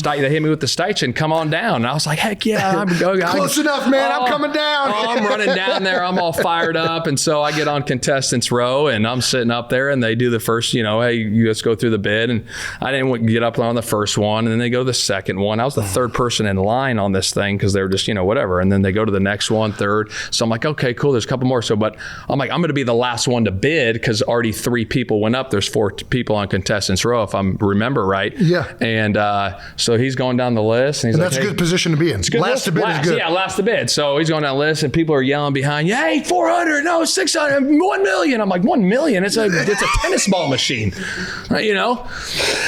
Speaker 3: They hit me with the Steichen, come on down. And I was like, heck yeah. I'm going.
Speaker 2: Close enough, man. I'm coming down.
Speaker 3: I'm running down there. I'm all fired up. And so I get on contestants row, and I'm sitting up there, and they do the first, hey, let's go through the bid. And I didn't get up on the first one, and then they go to the second one. I was the third person in line on this thing because they were just, whatever. And then they go to the next one, third. So I'm like, okay, cool. There's a couple more. So, but I'm like, I'm going to be the last one to bid because already 3 people went up. There's 4 people on contestants row, if I remember right.
Speaker 2: Yeah.
Speaker 3: And so he's going down the list, and he's
Speaker 2: that's a good position to be in. Last to bid is good.
Speaker 3: Yeah, last to bid. So he's going down the list, and people are yelling behind, hey, 400, no, 600, 1 million. I'm like, 1 million? It's a tennis ball machine,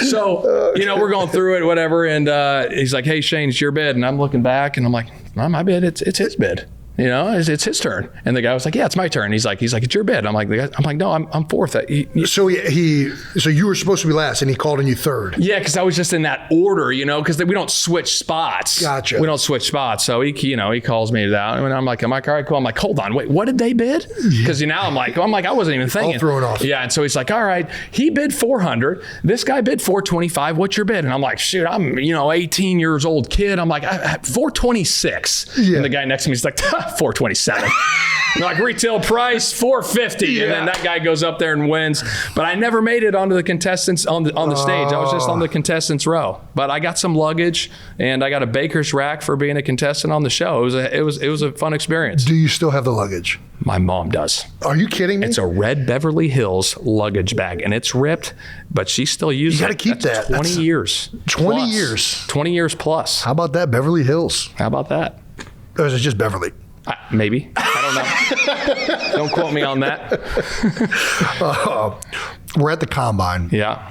Speaker 3: So, we're going through it, whatever. And he's like, hey, Shane, it's your bid. And I'm looking back, and I'm like, not my bid. It's his bid. It's his turn. And the guy was like, yeah, it's my turn. He's like, it's your bid. I'm like, no, I'm fourth.
Speaker 2: So you were supposed to be last, and he called on you third.
Speaker 3: Yeah, because I was just in that order, because we don't switch spots.
Speaker 2: Gotcha.
Speaker 3: We don't switch spots. So he calls me down, and I'm like, all right, cool. I'm like, hold on, wait, what did they bid? Because now I'm like, I wasn't even thinking.
Speaker 2: All thrown off.
Speaker 3: Yeah, and so he's like, all right, he bid 400. This guy bid 425. What's your bid? And I'm like, shoot, I'm 18 years old kid. I'm like, 426. Yeah. And the guy next to me is like, 427. Like retail price 450. Yeah. And then that guy goes up there and wins. But I never made it onto the contestants on the stage. I was just on the contestants row. But I got some luggage, and I got a baker's rack for being a contestant on the show. It was a fun experience.
Speaker 2: Do you still have the luggage?
Speaker 3: My mom does.
Speaker 2: Are you kidding me?
Speaker 3: It's a red Beverly Hills luggage bag, and it's ripped, but she still uses it.
Speaker 2: You got to keep that.
Speaker 3: 20 years.
Speaker 2: 20 years.
Speaker 3: 20 years plus.
Speaker 2: How about that, Beverly Hills?
Speaker 3: How about that?
Speaker 2: Or is it just Beverly?
Speaker 3: Maybe. I don't know. Don't quote me on that.
Speaker 2: We're at the combine.
Speaker 3: Yeah.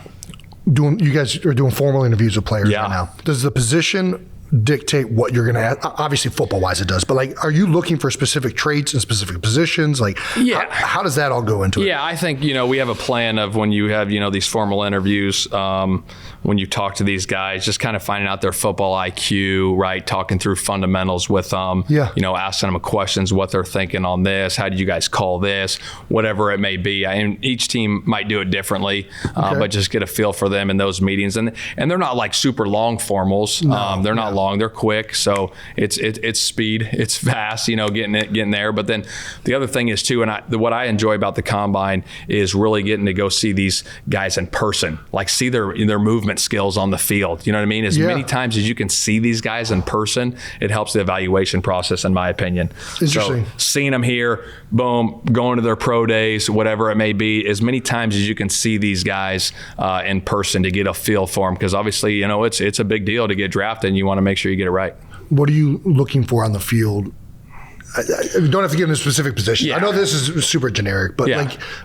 Speaker 2: You guys are doing formal interviews with players
Speaker 3: right
Speaker 2: now. Does the position dictate what you're going to ask? Obviously, football-wise it does. But, are you looking for specific traits and specific positions? How does that all go into it?
Speaker 3: Yeah, I think, we have a plan of when you have, these formal interviews, when you talk to these guys, just kind of finding out their football IQ, right? Talking through fundamentals with them.
Speaker 2: Yeah.
Speaker 3: Asking them questions, what they're thinking on this. How did you guys call this? Whatever it may be. And each team might do it differently, but just get a feel for them in those meetings. And they're not like super long formals.
Speaker 2: No,
Speaker 3: they're not long. They're quick. So it's speed. It's fast, getting there. But then the other thing is too, and what I enjoy about the combine is really getting to go see these guys in person, like see their movement skills on the field. You know what I mean? As many times as you can see these guys in person, it helps the evaluation process, in my opinion.
Speaker 2: Interesting.
Speaker 3: So seeing them here, boom, going to their pro days, whatever it may be, as many times as you can see these guys in person to get a feel for them, because obviously, it's a big deal to get drafted, and you want to make sure you get it right.
Speaker 2: What are you looking for on the field? You don't have to give them a specific position.
Speaker 3: Yeah.
Speaker 2: I know this is super generic, but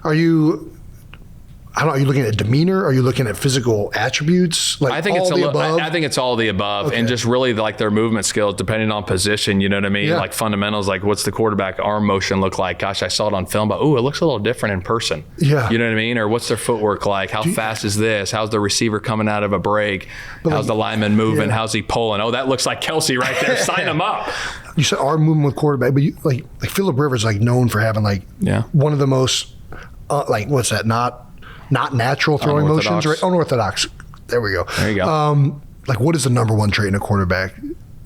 Speaker 2: are you looking at demeanor? Are you looking at physical attributes?
Speaker 3: I think I think it's all the above, okay. And just really like their movement skills, depending on position. You know what I mean?
Speaker 2: Yeah.
Speaker 3: Like fundamentals, like what's the quarterback arm motion look like? Gosh, I saw it on film, but it looks a little different in person.
Speaker 2: Yeah.
Speaker 3: You know what I mean? Or what's their footwork like? How fast is this? How's the receiver coming out of a break? How's the lineman moving? Yeah. How's he pulling? Oh, that looks like Kelce right there. Sign him up.
Speaker 2: You said arm movement with quarterback, but like Phillip Rivers, known for having one of the most what's that? Not natural throwing motions, right? Unorthodox. There we go.
Speaker 3: There you go.
Speaker 2: What is the number one trait in a quarterback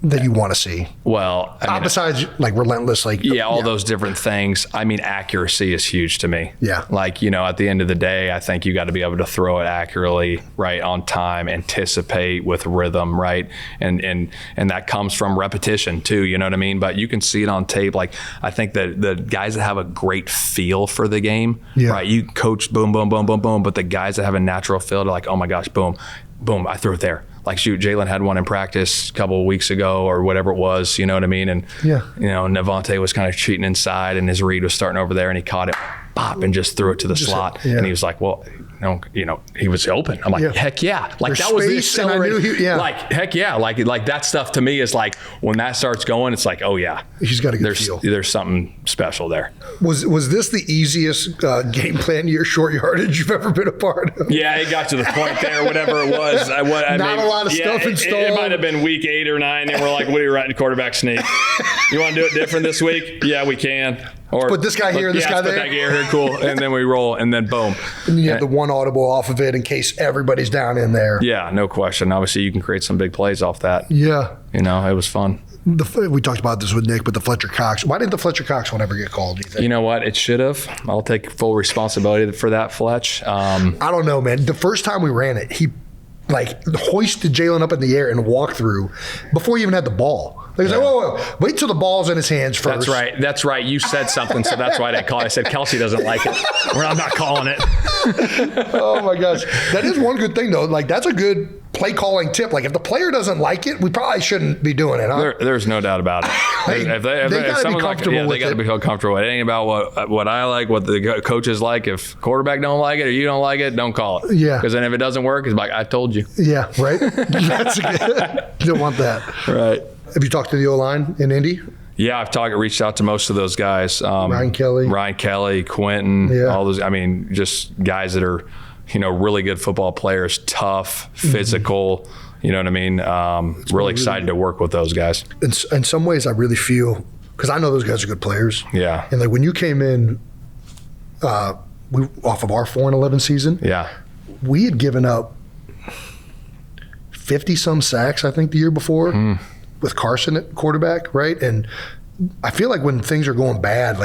Speaker 2: that you want to see?
Speaker 3: Well,
Speaker 2: besides relentless,
Speaker 3: all those different things. I mean, accuracy is huge to me.
Speaker 2: Yeah.
Speaker 3: At the end of the day, I think you got to be able to throw it accurately, right, on time, anticipate with rhythm, right, and that comes from repetition too. You know what I mean? But you can see it on tape. I think that the guys that have a great feel for the game, right, you coach boom, boom, boom, boom, boom, but the guys that have a natural feel, they're like, oh my gosh, boom, boom, I threw it there. Jalen had one in practice a couple of weeks ago or whatever it was, you know what I mean? And, Navante was kind of cheating inside, and his read was starting over there, and he caught it, pop, and just threw it to the slot. Yeah. And he was like, well, he was open. I'm like, heck yeah.
Speaker 2: There's
Speaker 3: that was the
Speaker 2: accelerated.
Speaker 3: Heck yeah. Like that stuff to me is when that starts going, it's like, oh yeah.
Speaker 2: He's got a good feel.
Speaker 3: There's something special there.
Speaker 2: Was this the easiest game plan year short yardage you've ever been a part of?
Speaker 3: Yeah, it got to the point there, whatever it was.
Speaker 2: A lot of stuff installed.
Speaker 3: It might have been week 8 or 9, and we're like, what are you writing quarterback sneak? You want to do it different this week? Yeah, we can. Or
Speaker 2: put this guy here, this guy
Speaker 3: let's
Speaker 2: there.
Speaker 3: Put that guy here, cool, and then we roll, and then boom.
Speaker 2: And you have the one audible off of it in case everybody's down in there.
Speaker 3: Yeah, no question. Obviously, you can create some big plays off that.
Speaker 2: Yeah.
Speaker 3: You know, it was fun.
Speaker 2: We talked about this with Nick, but the Fletcher Cox. Why didn't the Fletcher Cox one ever get called, do you think?
Speaker 3: You know what? It should have. I'll take full responsibility for that, Fletch.
Speaker 2: I don't know, man. The first time we ran it, he hoisted Jalen up in the air and walked through before he even had the ball. Like, yeah. Whoa, wait till the ball's in his hands first.
Speaker 3: That's right. You said something, so that's why I didn't call it. I said Kelce doesn't like it. I'm not calling it.
Speaker 2: Oh my gosh, that is one good thing though. Like that's a good play calling tip. Like if the player doesn't like it, we probably shouldn't be doing it. Huh?
Speaker 3: There's no doubt about it.
Speaker 2: They got to be comfortable with it.
Speaker 3: They got to be comfortable with it. It ain't about what I like, what the coaches like. If quarterback don't like it or you don't like it, don't call it.
Speaker 2: Yeah.
Speaker 3: Because then if it doesn't work, it's like I told you.
Speaker 2: Yeah. Right. That's good. You don't want that.
Speaker 3: Right.
Speaker 2: Have you talked to the O-line in Indy?
Speaker 3: Yeah, I've reached out to most of those guys.
Speaker 2: Ryan Kelly,
Speaker 3: Quentin, all those. I mean, just guys that are, really good football players, tough, physical. You know what I mean? Really excited to work with those guys.
Speaker 2: In some ways, I really feel, because I know those guys are good players.
Speaker 3: Yeah.
Speaker 2: And like when you came in, off of our 4-11 season.
Speaker 3: Yeah.
Speaker 2: We had given up 50-some sacks, I think, the year before. With Carson at quarterback, right? And I feel like when things are going bad,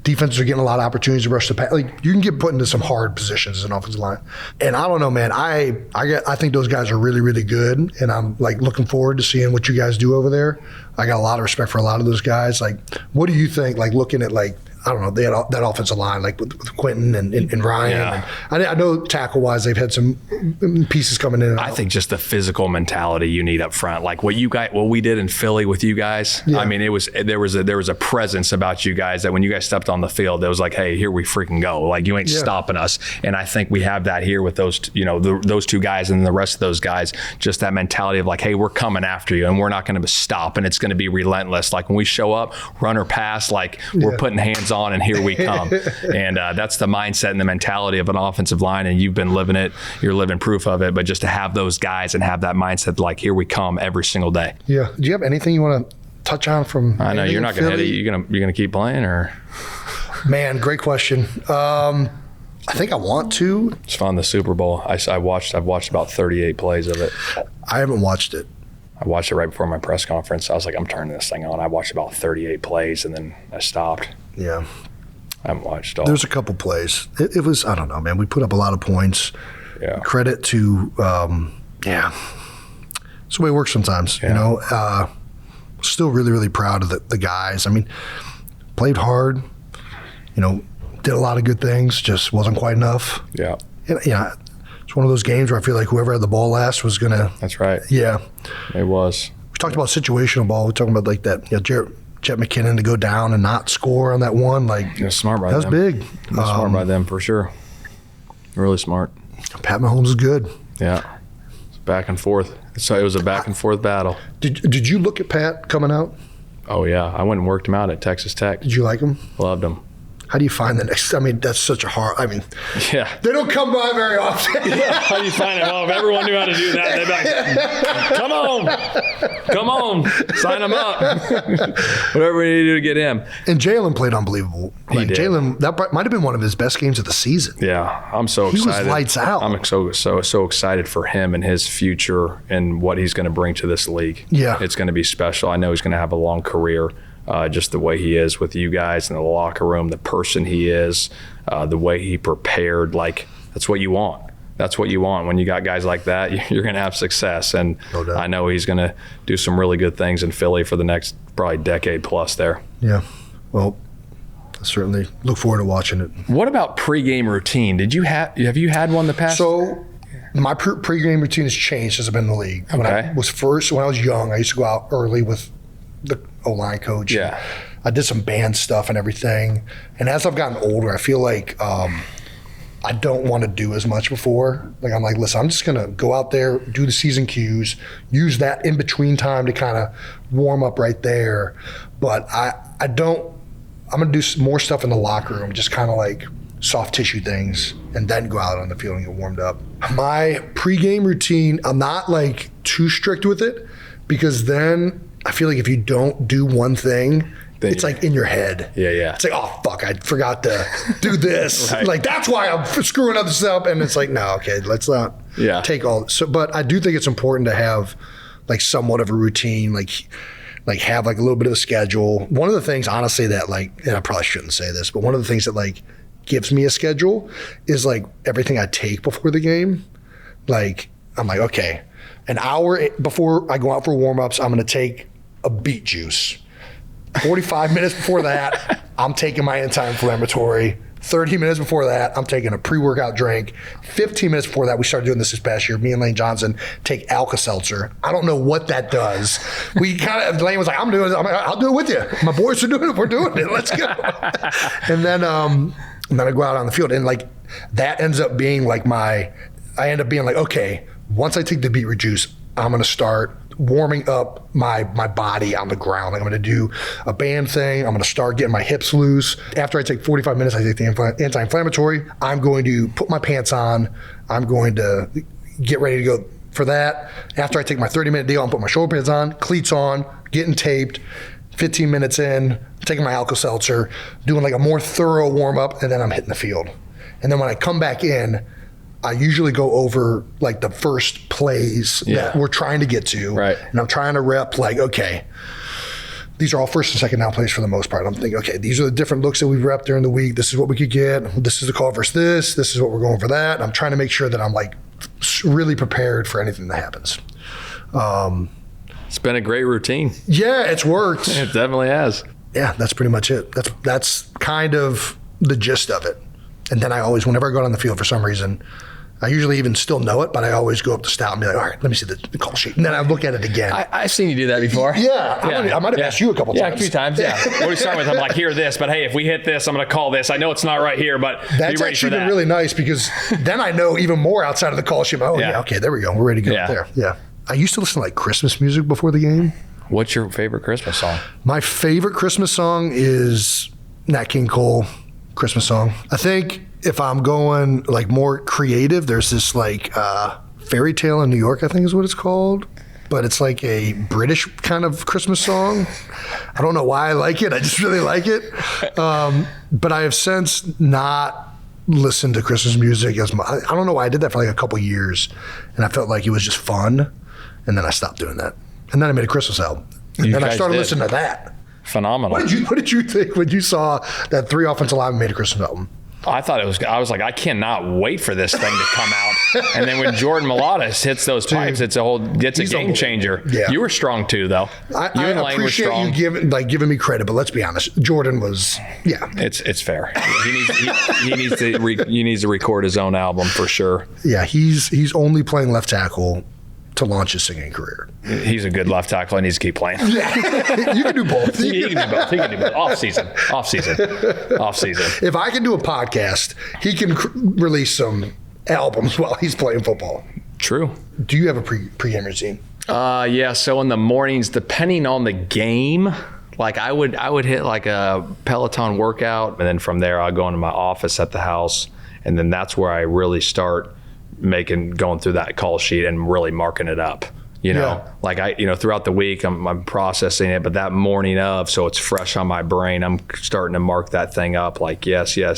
Speaker 2: defenses are getting a lot of opportunities to rush the pass. Like you can get put into some hard positions as an offensive line. And I don't know, man. I think those guys are really, really good. And I'm looking forward to seeing what you guys do over there. I got a lot of respect for a lot of those guys. Like, what do you think? Looking at I don't know, they had that offensive line, with Quentin and Ryan.
Speaker 3: Yeah.
Speaker 2: And I know tackle-wise, they've had some pieces coming in and out.
Speaker 3: I think just the physical mentality you need up front, like what we did in Philly with you guys. Yeah. I mean, there was a presence about you guys that when you guys stepped on the field, it was like, hey, here we freaking go. Like you ain't stopping us. And I think we have that here with those, those two guys and the rest of those guys. Just that mentality of like, hey, we're coming after you and we're not going to stop and it's going to be relentless. Like when we show up, run or pass, we're putting hands on and here we come. And that's the mindset and the mentality of an offensive line, and you've been living it. You're living proof of it. But just to have those guys and have that mindset, like here we come every single day.
Speaker 2: Yeah. Do you have anything you want to touch on from?
Speaker 3: I know you're not going to hit it. You're gonna keep playing, or?
Speaker 2: Man, great question. I think I want to.
Speaker 3: It's fun. The Super Bowl. I've watched about 38 plays of it.
Speaker 2: I haven't watched it.
Speaker 3: I watched it right before my press conference. I was like, I'm turning this thing on. I watched about 38 plays and then I stopped.
Speaker 2: Yeah.
Speaker 3: I haven't watched all.
Speaker 2: There's a couple plays. It was, I don't know, man. We put up a lot of points.
Speaker 3: Yeah.
Speaker 2: Credit to, it's the way it works sometimes, Still really, really proud of the guys. I mean, played hard, did a lot of good things, just wasn't quite enough.
Speaker 3: Yeah.
Speaker 2: It's one of those games where I feel like whoever had the ball last was going to.
Speaker 3: That's right.
Speaker 2: Yeah.
Speaker 3: It was.
Speaker 2: We talked about situational ball. We're talking about that, Jet McKinnon to go down and not score on that one.
Speaker 3: That's smart by them.
Speaker 2: That was big.
Speaker 3: That's smart by them for sure. Really smart.
Speaker 2: Pat Mahomes is good.
Speaker 3: Yeah. It's back and forth. So it was a back and forth battle.
Speaker 2: Did you look at Pat coming out?
Speaker 3: Oh, yeah. I went and worked him out at Texas Tech.
Speaker 2: Did you like him?
Speaker 3: Loved him.
Speaker 2: How do you find the next? I mean, that's such a hard. I mean,
Speaker 3: yeah,
Speaker 2: they don't come by very often.
Speaker 3: Yeah. How do you find it? Well, if everyone knew how to do that, they'd be like, come on, sign him up. Whatever we need to do to get him.
Speaker 2: And Jalen played unbelievable. Jalen, that might have been one of his best games of the season.
Speaker 3: Yeah, I'm so excited.
Speaker 2: He was lights out.
Speaker 3: I'm so excited for him and his future and what he's going to bring to this league.
Speaker 2: Yeah,
Speaker 3: it's going to be special. I know he's going to have a long career. Just the way he is with you guys in the locker room, the person he is, the way he prepared, that's what you want. That's what you want. When you got guys like that, you're going to have success. And
Speaker 2: no doubt.
Speaker 3: I know he's going to do some really good things in Philly for the next probably decade plus there.
Speaker 2: Yeah. Well, I certainly look forward to watching it.
Speaker 3: What about pregame routine? Have you had one the past?
Speaker 2: So my pregame routine has changed since I've been in the league.
Speaker 3: Okay.
Speaker 2: When I was young, I used to go out early with the O-line coach.
Speaker 3: Yeah.
Speaker 2: I did some band stuff and everything. And as I've gotten older, I feel like I don't want to do as much before. I'm like, listen, I'm just going to go out there, do the season cues, use that in-between time to kind of warm up right there. But I'm going to do some more stuff in the locker room, just kind of like soft tissue things, and then go out on the field and get warmed up. My pregame routine, I'm not too strict with it, because then I feel like if you don't do one thing, it's like in your head.
Speaker 3: Yeah.
Speaker 2: It's like, oh, fuck, I forgot to do this.
Speaker 3: Right.
Speaker 2: Like, that's why I'm screwing up this up. And it's like, no, okay, let's not take all. So, but I do think it's important to have like somewhat of a routine, like have like a little bit of a schedule. One of the things, honestly, that like, and I probably shouldn't say this, but one of the things that like gives me a schedule is like everything I take before the game. Like, I'm like, okay, an hour before I go out for warm-ups, I'm going to take a beet juice. 45 minutes before that, I'm taking my anti-inflammatory. 30 minutes before that, I'm taking a pre-workout drink. 15 minutes before that, we started doing this past year. Me and Lane Johnson take Alka-Seltzer. I don't know what that does. We Lane was like, I'm doing it. I'll do it with you. My boys are doing it. We're doing it. Let's go. And then I go out on the field, and like that ends up being like I end up being like, okay, once I take the beetroot juice, I'm going to start warming up my body on the ground. Like I'm going to do a band thing. I'm going to start getting my hips loose. After I take 45 minutes, I take the anti-inflammatory. I'm going to put my pants on. I'm going to get ready to go for that. After I take my 30-minute deal, I'm putting my shoulder pads on, cleats on, getting taped. 15 minutes in, taking my Alka-Seltzer, doing like a more thorough warm-up, and then I'm hitting the field. And then when I come back in, I usually go over like the first plays that we're trying to get to.
Speaker 3: Right.
Speaker 2: And I'm trying to rep like, okay, these are all first and second down plays for the most part. I'm thinking, okay, these are the different looks that we've repped during the week. This is what we could get. This is the call versus this. This is what we're going for that. And I'm trying to make sure that I'm like really prepared for anything that happens.
Speaker 3: It's been a great routine.
Speaker 2: Yeah, it's worked.
Speaker 3: It definitely has.
Speaker 2: Yeah, that's pretty much it. That's kind of the gist of it. And then I always, whenever I go out on the field for some reason, I usually even still know it, but I always go up to Stout and be like, all right, let me see the call sheet. And then I look at it again.
Speaker 3: I've seen you do that before.
Speaker 2: Yeah. I might have asked you a couple times.
Speaker 3: Yeah, a few times, yeah. What are you starting with? I'm like, hear this, but hey, if we hit this, I'm going to call this. I know it's not right here, but
Speaker 2: that's
Speaker 3: be ready
Speaker 2: actually
Speaker 3: for that.
Speaker 2: been really nice because then I know even more outside of the call sheet. Oh, yeah, okay, there we go. We're ready to go up there. Yeah. I used to listen to like Christmas music before the game.
Speaker 3: What's your favorite Christmas song?
Speaker 2: My favorite Christmas song is Nat King Cole Christmas song. I think if I'm going like more creative, there's this like Fairy Tale in New York, I think is what it's called. But it's like a British kind of Christmas song. I don't know why I like it. I just really like it. But I have since not listened to Christmas music as much. I don't know why I did that for like a couple years. And I felt like it was just fun. And then I stopped doing that. And then I made a Christmas album. And then I started listening to that.
Speaker 3: Phenomenal.
Speaker 2: What did you think when you saw that 3 offensive linemen made a Christmas album?
Speaker 3: I thought I was like, I cannot wait for this thing to come out. And then when Jordan Mailata hits those pipes, it's a game changer.
Speaker 2: Yeah.
Speaker 3: You were strong too, though.
Speaker 2: I appreciate you giving me credit, but let's be honest, Jordan was,
Speaker 3: It's fair. He needs to record his own album for sure.
Speaker 2: Yeah, he's only playing left tackle to launch his singing career.
Speaker 3: He's a good left tackle. He needs to keep playing.
Speaker 2: Yeah. You can do both.
Speaker 3: He can do both. Off season.
Speaker 2: If I can do a podcast, he can release some albums while he's playing football.
Speaker 3: True.
Speaker 2: Do you have a pre-game routine?
Speaker 3: Yeah. So in the mornings, depending on the game, like I would hit like a Peloton workout, and then from there I'll go into my office at the house, and then that's where I really start going through that call sheet and really marking it up. Like throughout the week I'm processing it, but that morning of, so it's fresh on my brain, I'm starting to mark that thing up like yes. Here's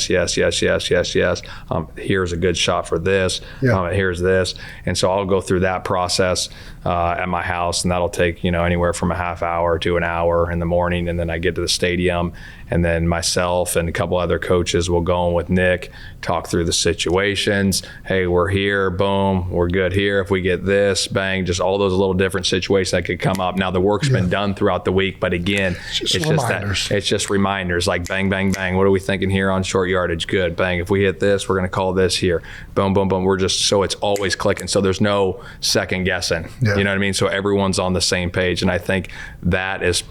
Speaker 3: a good shot for this. Here's this. And so I'll go through that process at my house, and that'll take anywhere from a half hour to an hour in the morning, and then I get to the stadium, and then myself and a couple other coaches will go in with Nick, talk through the situations. Hey, we're here, boom, we're good here. If we get this, bang, just all those little different situations that could come up. Now the work's been done throughout the week, but again, it's just reminders like bang, bang, bang. What are we thinking here on short yardage? Good, bang. If we hit this, we're going to call this here. Boom, boom, boom. So it's always clicking. So there's no second guessing. Yeah. You know what I mean? So everyone's on the same page. And I think that is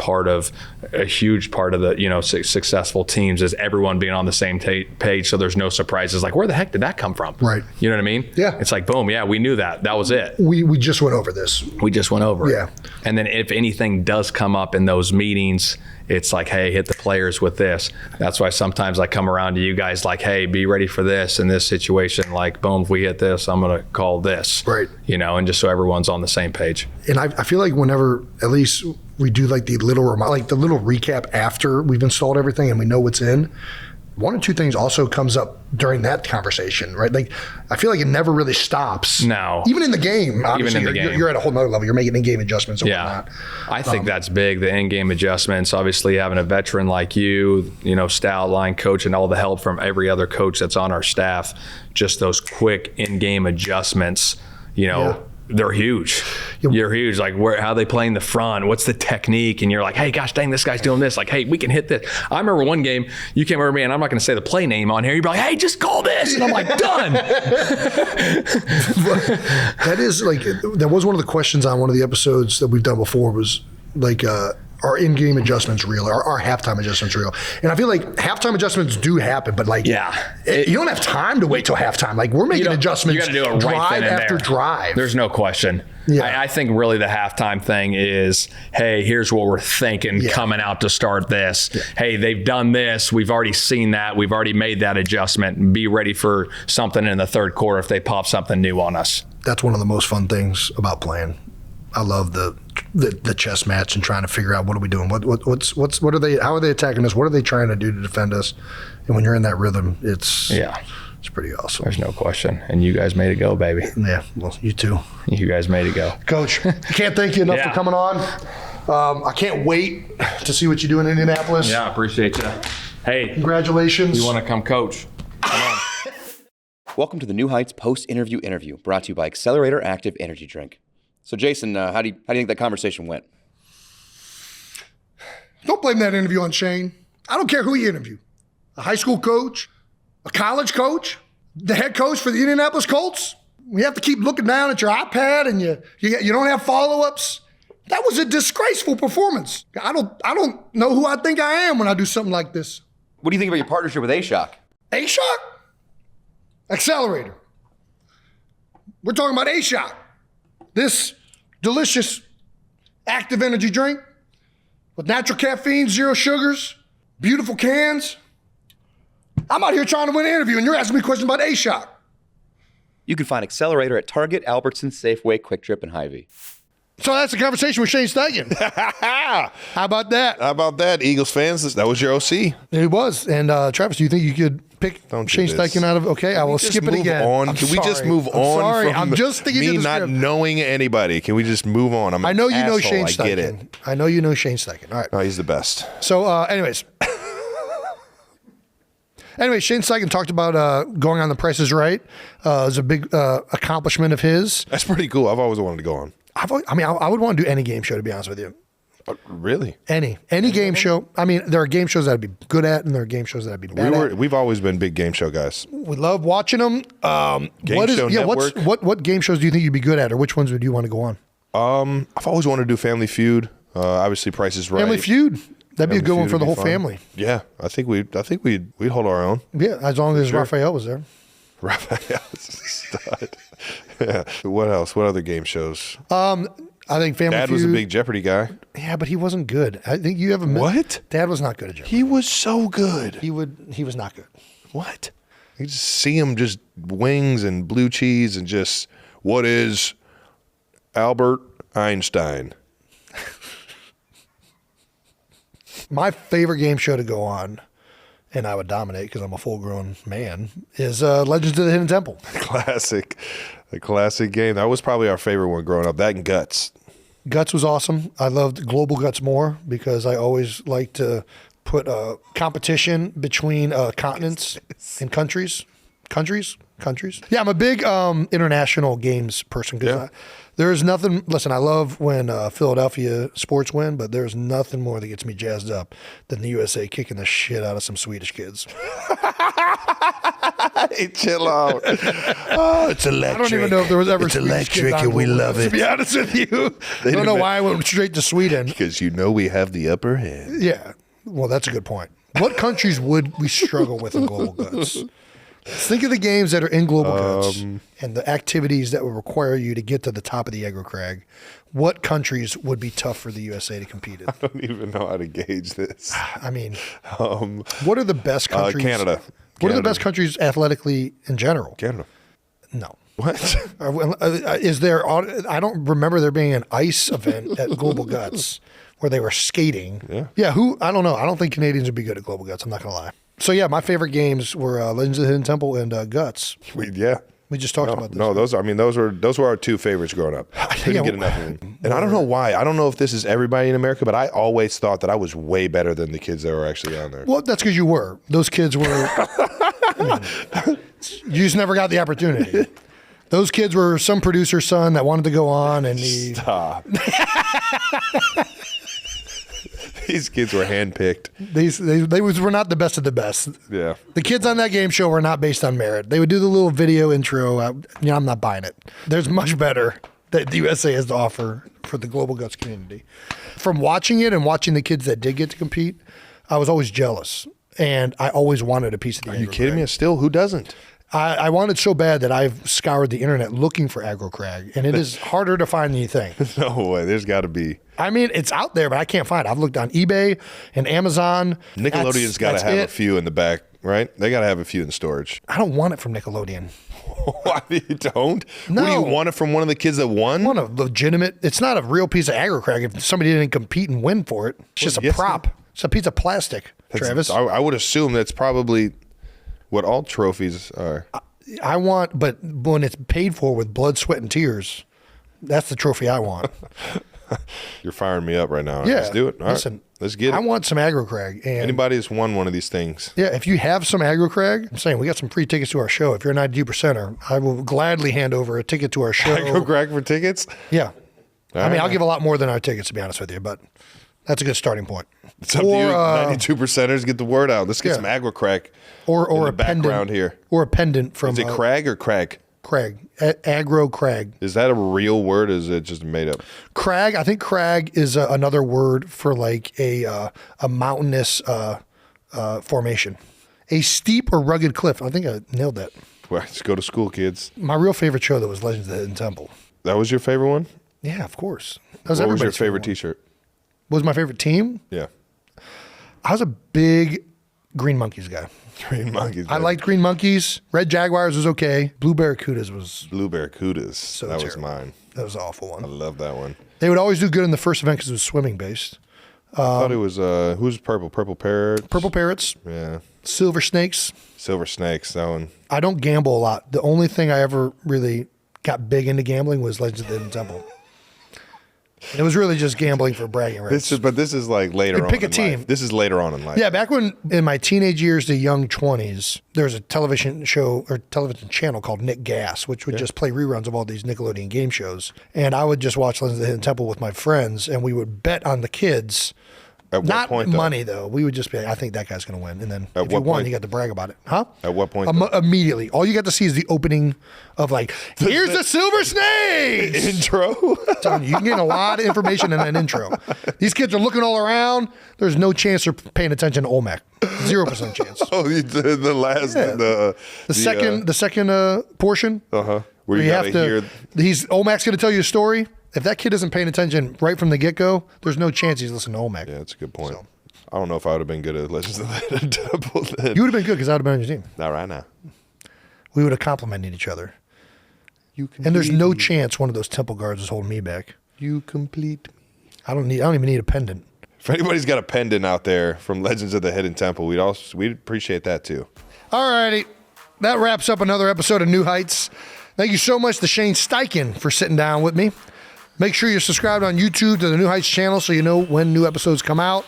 Speaker 3: a huge part of the, successful teams is everyone being on the same page. So there's no surprises. Like, where the heck did that come from?
Speaker 2: Right.
Speaker 3: You know what I mean?
Speaker 2: Yeah.
Speaker 3: It's like, boom. Yeah, we knew that. That was it.
Speaker 2: We just went over this.
Speaker 3: Yeah. And then if anything does come up in those meetings, it's like, hey, hit the players with this. That's why sometimes I come around to you guys like, hey, be ready for this in this situation. Like, boom, if we hit this, I'm going to call this.
Speaker 2: Right.
Speaker 3: And just so everyone's on the same page.
Speaker 2: And I feel like whenever, at least we do like the little recap after we've installed everything and we know what's in, one or two things also comes up during that conversation, right? Like, I feel like it never really stops.
Speaker 3: No.
Speaker 2: Even in the game, obviously, you're at a whole nother level. You're making in-game adjustments and whatnot.
Speaker 3: I think that's big, the in-game adjustments. Obviously, having a veteran like you, stout line coach, and all the help from every other coach that's on our staff, just those quick in-game adjustments, they're huge. You're huge. Like, how they playing the front? What's the technique? And you're like, hey, gosh dang, this guy's doing this. Like, hey, we can hit this. I remember one game, you came over to me, and I'm not going to say the play name on here. You'd be like, hey, just call this. And I'm like, done.
Speaker 2: That is like, that was one of the questions on one of the episodes that we've done before was like, are in-game adjustments real? Are halftime adjustments real? And I feel like halftime adjustments do happen, but like, you don't have time to wait till halftime. Like, we're making adjustments.
Speaker 3: You got to do it right
Speaker 2: drive
Speaker 3: then and
Speaker 2: after
Speaker 3: there.
Speaker 2: drive.
Speaker 3: There's no question. I think really the halftime thing is, hey, here's what we're thinking coming out to start this. Hey, they've done this. We've already seen that. We've already made that adjustment. Be ready for something in the third quarter if they pop something new on us.
Speaker 2: That's one of the most fun things about playing. I love the chess match and trying to figure out what are we doing, what are they, how are they attacking us, what are they trying to do to defend us, and when you're in that rhythm, it's pretty awesome.
Speaker 3: There's no question, and you guys made it go, baby.
Speaker 2: Yeah, well, you too.
Speaker 3: You guys made it go,
Speaker 2: Coach. Can't thank you enough for coming on. I can't wait to see what you do in Indianapolis.
Speaker 3: Yeah, I appreciate you. Hey,
Speaker 2: congratulations.
Speaker 3: You want to come coach? Come on.
Speaker 4: Welcome to the New Heights post-interview interview, brought to you by Accelerator Active Energy Drink. So, Jason, how do you think that conversation went?
Speaker 2: Don't blame that interview on Shane. I don't care who you interview. A high school coach, a college coach, the head coach for the Indianapolis Colts. We have to keep looking down at your iPad and you don't have follow-ups. That was a disgraceful performance. I don't know who I think I am when I do something like this.
Speaker 4: What do you think about your partnership with A-Shock?
Speaker 2: A-Shock? Accelerator. We're talking about A-Shock. This delicious active energy drink with natural caffeine, zero sugars, beautiful cans. I'm out here trying to win an interview and you're asking me questions about A-Shock.
Speaker 4: You can find Accelerator at Target, Albertsons, Safeway, Quick Trip, and Hy-Vee.
Speaker 2: So that's a conversation with Shane Steichen. How about that?
Speaker 1: How about that, Eagles fans? That was your OC.
Speaker 2: It was. And Travis, do you think you could pick Shane Steichen out of? Okay, I will skip it again.
Speaker 1: Can we just move on?
Speaker 2: Sorry,
Speaker 1: from
Speaker 2: I'm just thinking
Speaker 1: me not knowing anybody. Can we just move on?
Speaker 2: I know you know Shane
Speaker 1: Steichen. I get it.
Speaker 2: I know you know Shane Steichen. All right.
Speaker 1: Oh, he's the best.
Speaker 2: So, anyways. Shane Steichen talked about going on The Price is Right. It was a big accomplishment of his.
Speaker 1: That's pretty cool. I've always wanted to go on.
Speaker 2: I would want to do any game show, to be honest with you.
Speaker 1: Really?
Speaker 2: Any game show. I mean, there are game shows that I'd be good at, and there are game shows that I'd be bad at.
Speaker 1: We've always been big game show guys.
Speaker 2: We love watching them. What game shows do you think you'd be good at, or which ones would you want to go on?
Speaker 1: I've always wanted to do Family Feud. Obviously, Price is Right.
Speaker 2: Family Feud. That'd be a good one for the whole family.
Speaker 1: Yeah, I think we'd hold our own.
Speaker 2: Yeah, as long as Raphael was there.
Speaker 1: Raphael's a stud. Yeah. What else? What other game shows?
Speaker 2: I think Family Feud.
Speaker 1: Dad was a big Jeopardy guy.
Speaker 2: Yeah, but he wasn't good. I think you have a
Speaker 1: what?
Speaker 2: Dad was not good at Jeopardy.
Speaker 1: He was so good.
Speaker 2: He was not good.
Speaker 1: What? You just see him just wings and blue cheese and just what is Albert Einstein?
Speaker 2: My favorite game show to go on, and I would dominate because I'm a full-grown man, is Legends of the Hidden Temple.
Speaker 1: Classic. A classic game. That was probably our favorite one growing up. That and Guts.
Speaker 2: Guts was awesome. I loved Global Guts more because I always like to put a competition between continents and countries. Yeah, I'm a big international games person because there's nothing. Listen, I love when Philadelphia sports win, but there's nothing more that gets me jazzed up than the USA kicking the shit out of some Swedish kids.
Speaker 1: Hey, chill out. Oh, it's electric.
Speaker 2: I don't even know if there was ever.
Speaker 1: It's electric, and we love it.
Speaker 2: To be honest with you, I don't know why I went straight to Sweden.
Speaker 1: Because we have the upper hand.
Speaker 2: Yeah, well, that's a good point. What countries would we struggle with in Global Guts? Let's think of the games that are in Global Guts and the activities that would require you to get to the top of the Aggro Crag. What countries would be tough for the USA to compete in?
Speaker 1: I don't even know how to gauge this.
Speaker 2: I mean, what are the best countries?
Speaker 1: Canada.
Speaker 2: What are the best countries athletically in general?
Speaker 1: Canada.
Speaker 2: No.
Speaker 1: What?
Speaker 2: Is there? I don't remember there being an ice event at Global Guts where they were skating.
Speaker 1: Yeah.
Speaker 2: Yeah, I don't know. I don't think Canadians would be good at Global Guts. I'm not going to lie. So, yeah, my favorite games were Legends of the Hidden Temple and Guts.
Speaker 1: We
Speaker 2: just talked about this.
Speaker 1: No, those were our two favorites growing up. Couldn't get enough of them. And I don't know why. I don't know if this is everybody in America, but I always thought that I was way better than the kids that were actually on there.
Speaker 2: Well, that's because you were. Those kids were. You just never got the opportunity. Those kids were some producer's son that wanted to go on, and he.
Speaker 1: Stop. These kids were handpicked.
Speaker 2: They were not the best of the best.
Speaker 1: Yeah.
Speaker 2: The kids on that game show were not based on merit. They would do the little video intro. I'm not buying it. There's much better that the USA has to offer for the Global Guts community. From watching it and watching the kids that did get to compete, I was always jealous, and I always wanted a piece of the.
Speaker 1: Are you kidding me? Still, who doesn't?
Speaker 2: I wanted so bad that I've scoured the internet looking for Aggro Crag, and it is harder to find than you think.
Speaker 1: No way. There's got to be.
Speaker 2: I mean, it's out there, but I can't find it. I've looked on eBay and Amazon.
Speaker 1: Nickelodeon's got to have a few in the back, right? They got to have a few in storage.
Speaker 2: I don't want it from Nickelodeon.
Speaker 1: Why you don't?
Speaker 2: No.
Speaker 1: What do you want it from one of the kids that won?
Speaker 2: I want a legitimate. It's not a real piece of Aggro Crag if somebody didn't compete and win for it. It's just a prop. It's a piece of plastic, Travis.
Speaker 1: I would assume that's probably what all trophies are.
Speaker 2: I want, but when it's paid for with blood, sweat, and tears, that's the trophy I want.
Speaker 1: You're firing me up right now.
Speaker 2: Yeah.
Speaker 1: Let's do it. All
Speaker 2: Listen,
Speaker 1: right. Let's get it.
Speaker 2: I want some Aggro Crag. And
Speaker 1: anybody that's won one of these things.
Speaker 2: yeah, if you have some Aggro Crag, I'm saying we got some free tickets to our show. If you're a 92%er, I will gladly hand over a ticket to our show.
Speaker 1: Aggro Crag for tickets?
Speaker 2: Yeah.
Speaker 1: All
Speaker 2: I mean,
Speaker 1: right.
Speaker 2: I'll give a lot more than our tickets, to be honest with you, but that's a good starting point.
Speaker 1: It's up to you. 92%ers, get the word out. Let's get some Aggro Crag
Speaker 2: or
Speaker 1: in the
Speaker 2: a
Speaker 1: background
Speaker 2: pendant
Speaker 1: here.
Speaker 2: or a pendant from
Speaker 1: Is it Crag or Crag?
Speaker 2: Crag. Aggro Crag.
Speaker 1: Is that a real word or is it just made up?
Speaker 2: Crag. I think Crag is another word for like a mountainous formation, a steep or rugged cliff. I think I nailed that.
Speaker 1: Well, let's go to school, kids.
Speaker 2: My real favorite show, though, was Legends of the Hidden Temple.
Speaker 1: That was your favorite one?
Speaker 2: Yeah, of course. That was
Speaker 1: What was your
Speaker 2: everybody's
Speaker 1: favorite
Speaker 2: one.
Speaker 1: T-shirt?
Speaker 2: What was my favorite team?
Speaker 1: Yeah.
Speaker 2: I was a big Green Monkeys guy.
Speaker 1: Green Monkeys.
Speaker 2: I liked Green Monkeys. Red Jaguars was okay. Blue Barracudas was
Speaker 1: Blue Barracudas. That was
Speaker 2: terrible.
Speaker 1: mine.
Speaker 2: That was an awful
Speaker 1: I
Speaker 2: one.
Speaker 1: love that one.
Speaker 2: They would always do good in the first event because it was swimming based.
Speaker 1: I thought it was who's purple? Purple Parrot.
Speaker 2: Purple Parrots,
Speaker 1: Yeah.
Speaker 2: Silver Snakes.
Speaker 1: Silver Snakes. That one.
Speaker 2: I don't gamble a lot. The only thing I ever really got big into gambling was Legends of the Hidden Temple. It was really just gambling for bragging rights.
Speaker 1: This is like later on.
Speaker 2: Pick a
Speaker 1: in
Speaker 2: team.
Speaker 1: life. This is later on in life.
Speaker 2: Yeah, back when in my teenage years to young 20s, there was a television show or television channel called Nick Gas, which would just play reruns of all these Nickelodeon game shows. And I would just watch Legends of the Hidden Temple with my friends, and we would bet on the kids.
Speaker 1: At what
Speaker 2: Not
Speaker 1: point, though?
Speaker 2: money, though. We would just be like, I think that guy's going to win. And then
Speaker 1: At
Speaker 2: if you
Speaker 1: what
Speaker 2: won,
Speaker 1: point?
Speaker 2: you got to brag about it. Huh?
Speaker 1: At what point, though?
Speaker 2: Immediately. All you got to see is the opening of like, here's the Silver Snakes!
Speaker 1: Intro.
Speaker 2: Telling you can get a lot of information in that intro. These kids are looking all around. There's no chance they're paying attention to Olmec. 0% chance.
Speaker 1: Oh, you did the last
Speaker 2: Yeah. The second portion.
Speaker 1: Where
Speaker 2: Where
Speaker 1: you
Speaker 2: you
Speaker 1: gotta
Speaker 2: have to.
Speaker 1: hear.
Speaker 2: Olmec's going to tell you a story. If that kid isn't paying attention right from the get go, there's no chance he's listening to Olmec.
Speaker 1: Yeah, that's a good point.
Speaker 2: So.
Speaker 1: I don't know if I would have been good at Legends of the Hidden Temple then.
Speaker 2: You would have been good because I would have been on your team.
Speaker 1: Not right now.
Speaker 2: We would have complimented each other.
Speaker 1: You complete
Speaker 2: And there's no
Speaker 1: me.
Speaker 2: chance one of those temple guards is holding me back.
Speaker 1: You complete me.
Speaker 2: I don't even need a pendant.
Speaker 1: If anybody's got a pendant out there from Legends of the Hidden Temple, we'd appreciate that too.
Speaker 2: All righty. That wraps up another episode of New Heights. Thank you so much to Shane Steichen for sitting down with me. Make sure you're subscribed on YouTube to the New Heights channel so you know when new episodes come out.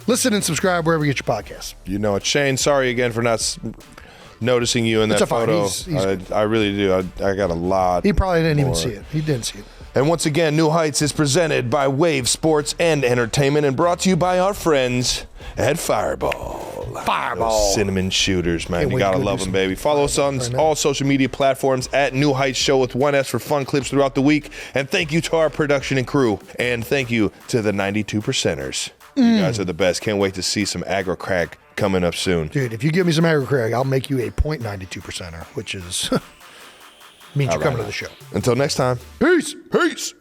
Speaker 2: Listen and subscribe wherever you get your podcasts.
Speaker 1: You know it. Shane, sorry again for not noticing you in that
Speaker 2: It's fine.
Speaker 1: photo.
Speaker 2: He's-
Speaker 1: I really do. I got a lot.
Speaker 2: He probably didn't even
Speaker 1: more.
Speaker 2: see it. He didn't see it.
Speaker 1: And once again, New Heights is presented by Wave Sports and Entertainment and brought to you by our friends at Fireball. Those cinnamon shooters, man.
Speaker 2: Can't
Speaker 1: You
Speaker 2: wait
Speaker 1: got
Speaker 2: to
Speaker 1: to
Speaker 2: go
Speaker 1: love
Speaker 2: do
Speaker 1: them,
Speaker 2: some
Speaker 1: baby. Follow us on
Speaker 2: right now.
Speaker 1: all social media platforms at New Heights Show with 1S for fun clips throughout the week. And thank you to our production and crew. And thank you to the 92%ers. You guys are the best. Can't wait to see some Aggro Crag coming up soon.
Speaker 2: Dude, if you give me some Aggro Crag, I'll make you a 0.92%er, which is means you're coming to the show.
Speaker 1: Until next time.
Speaker 2: Peace.
Speaker 1: Peace.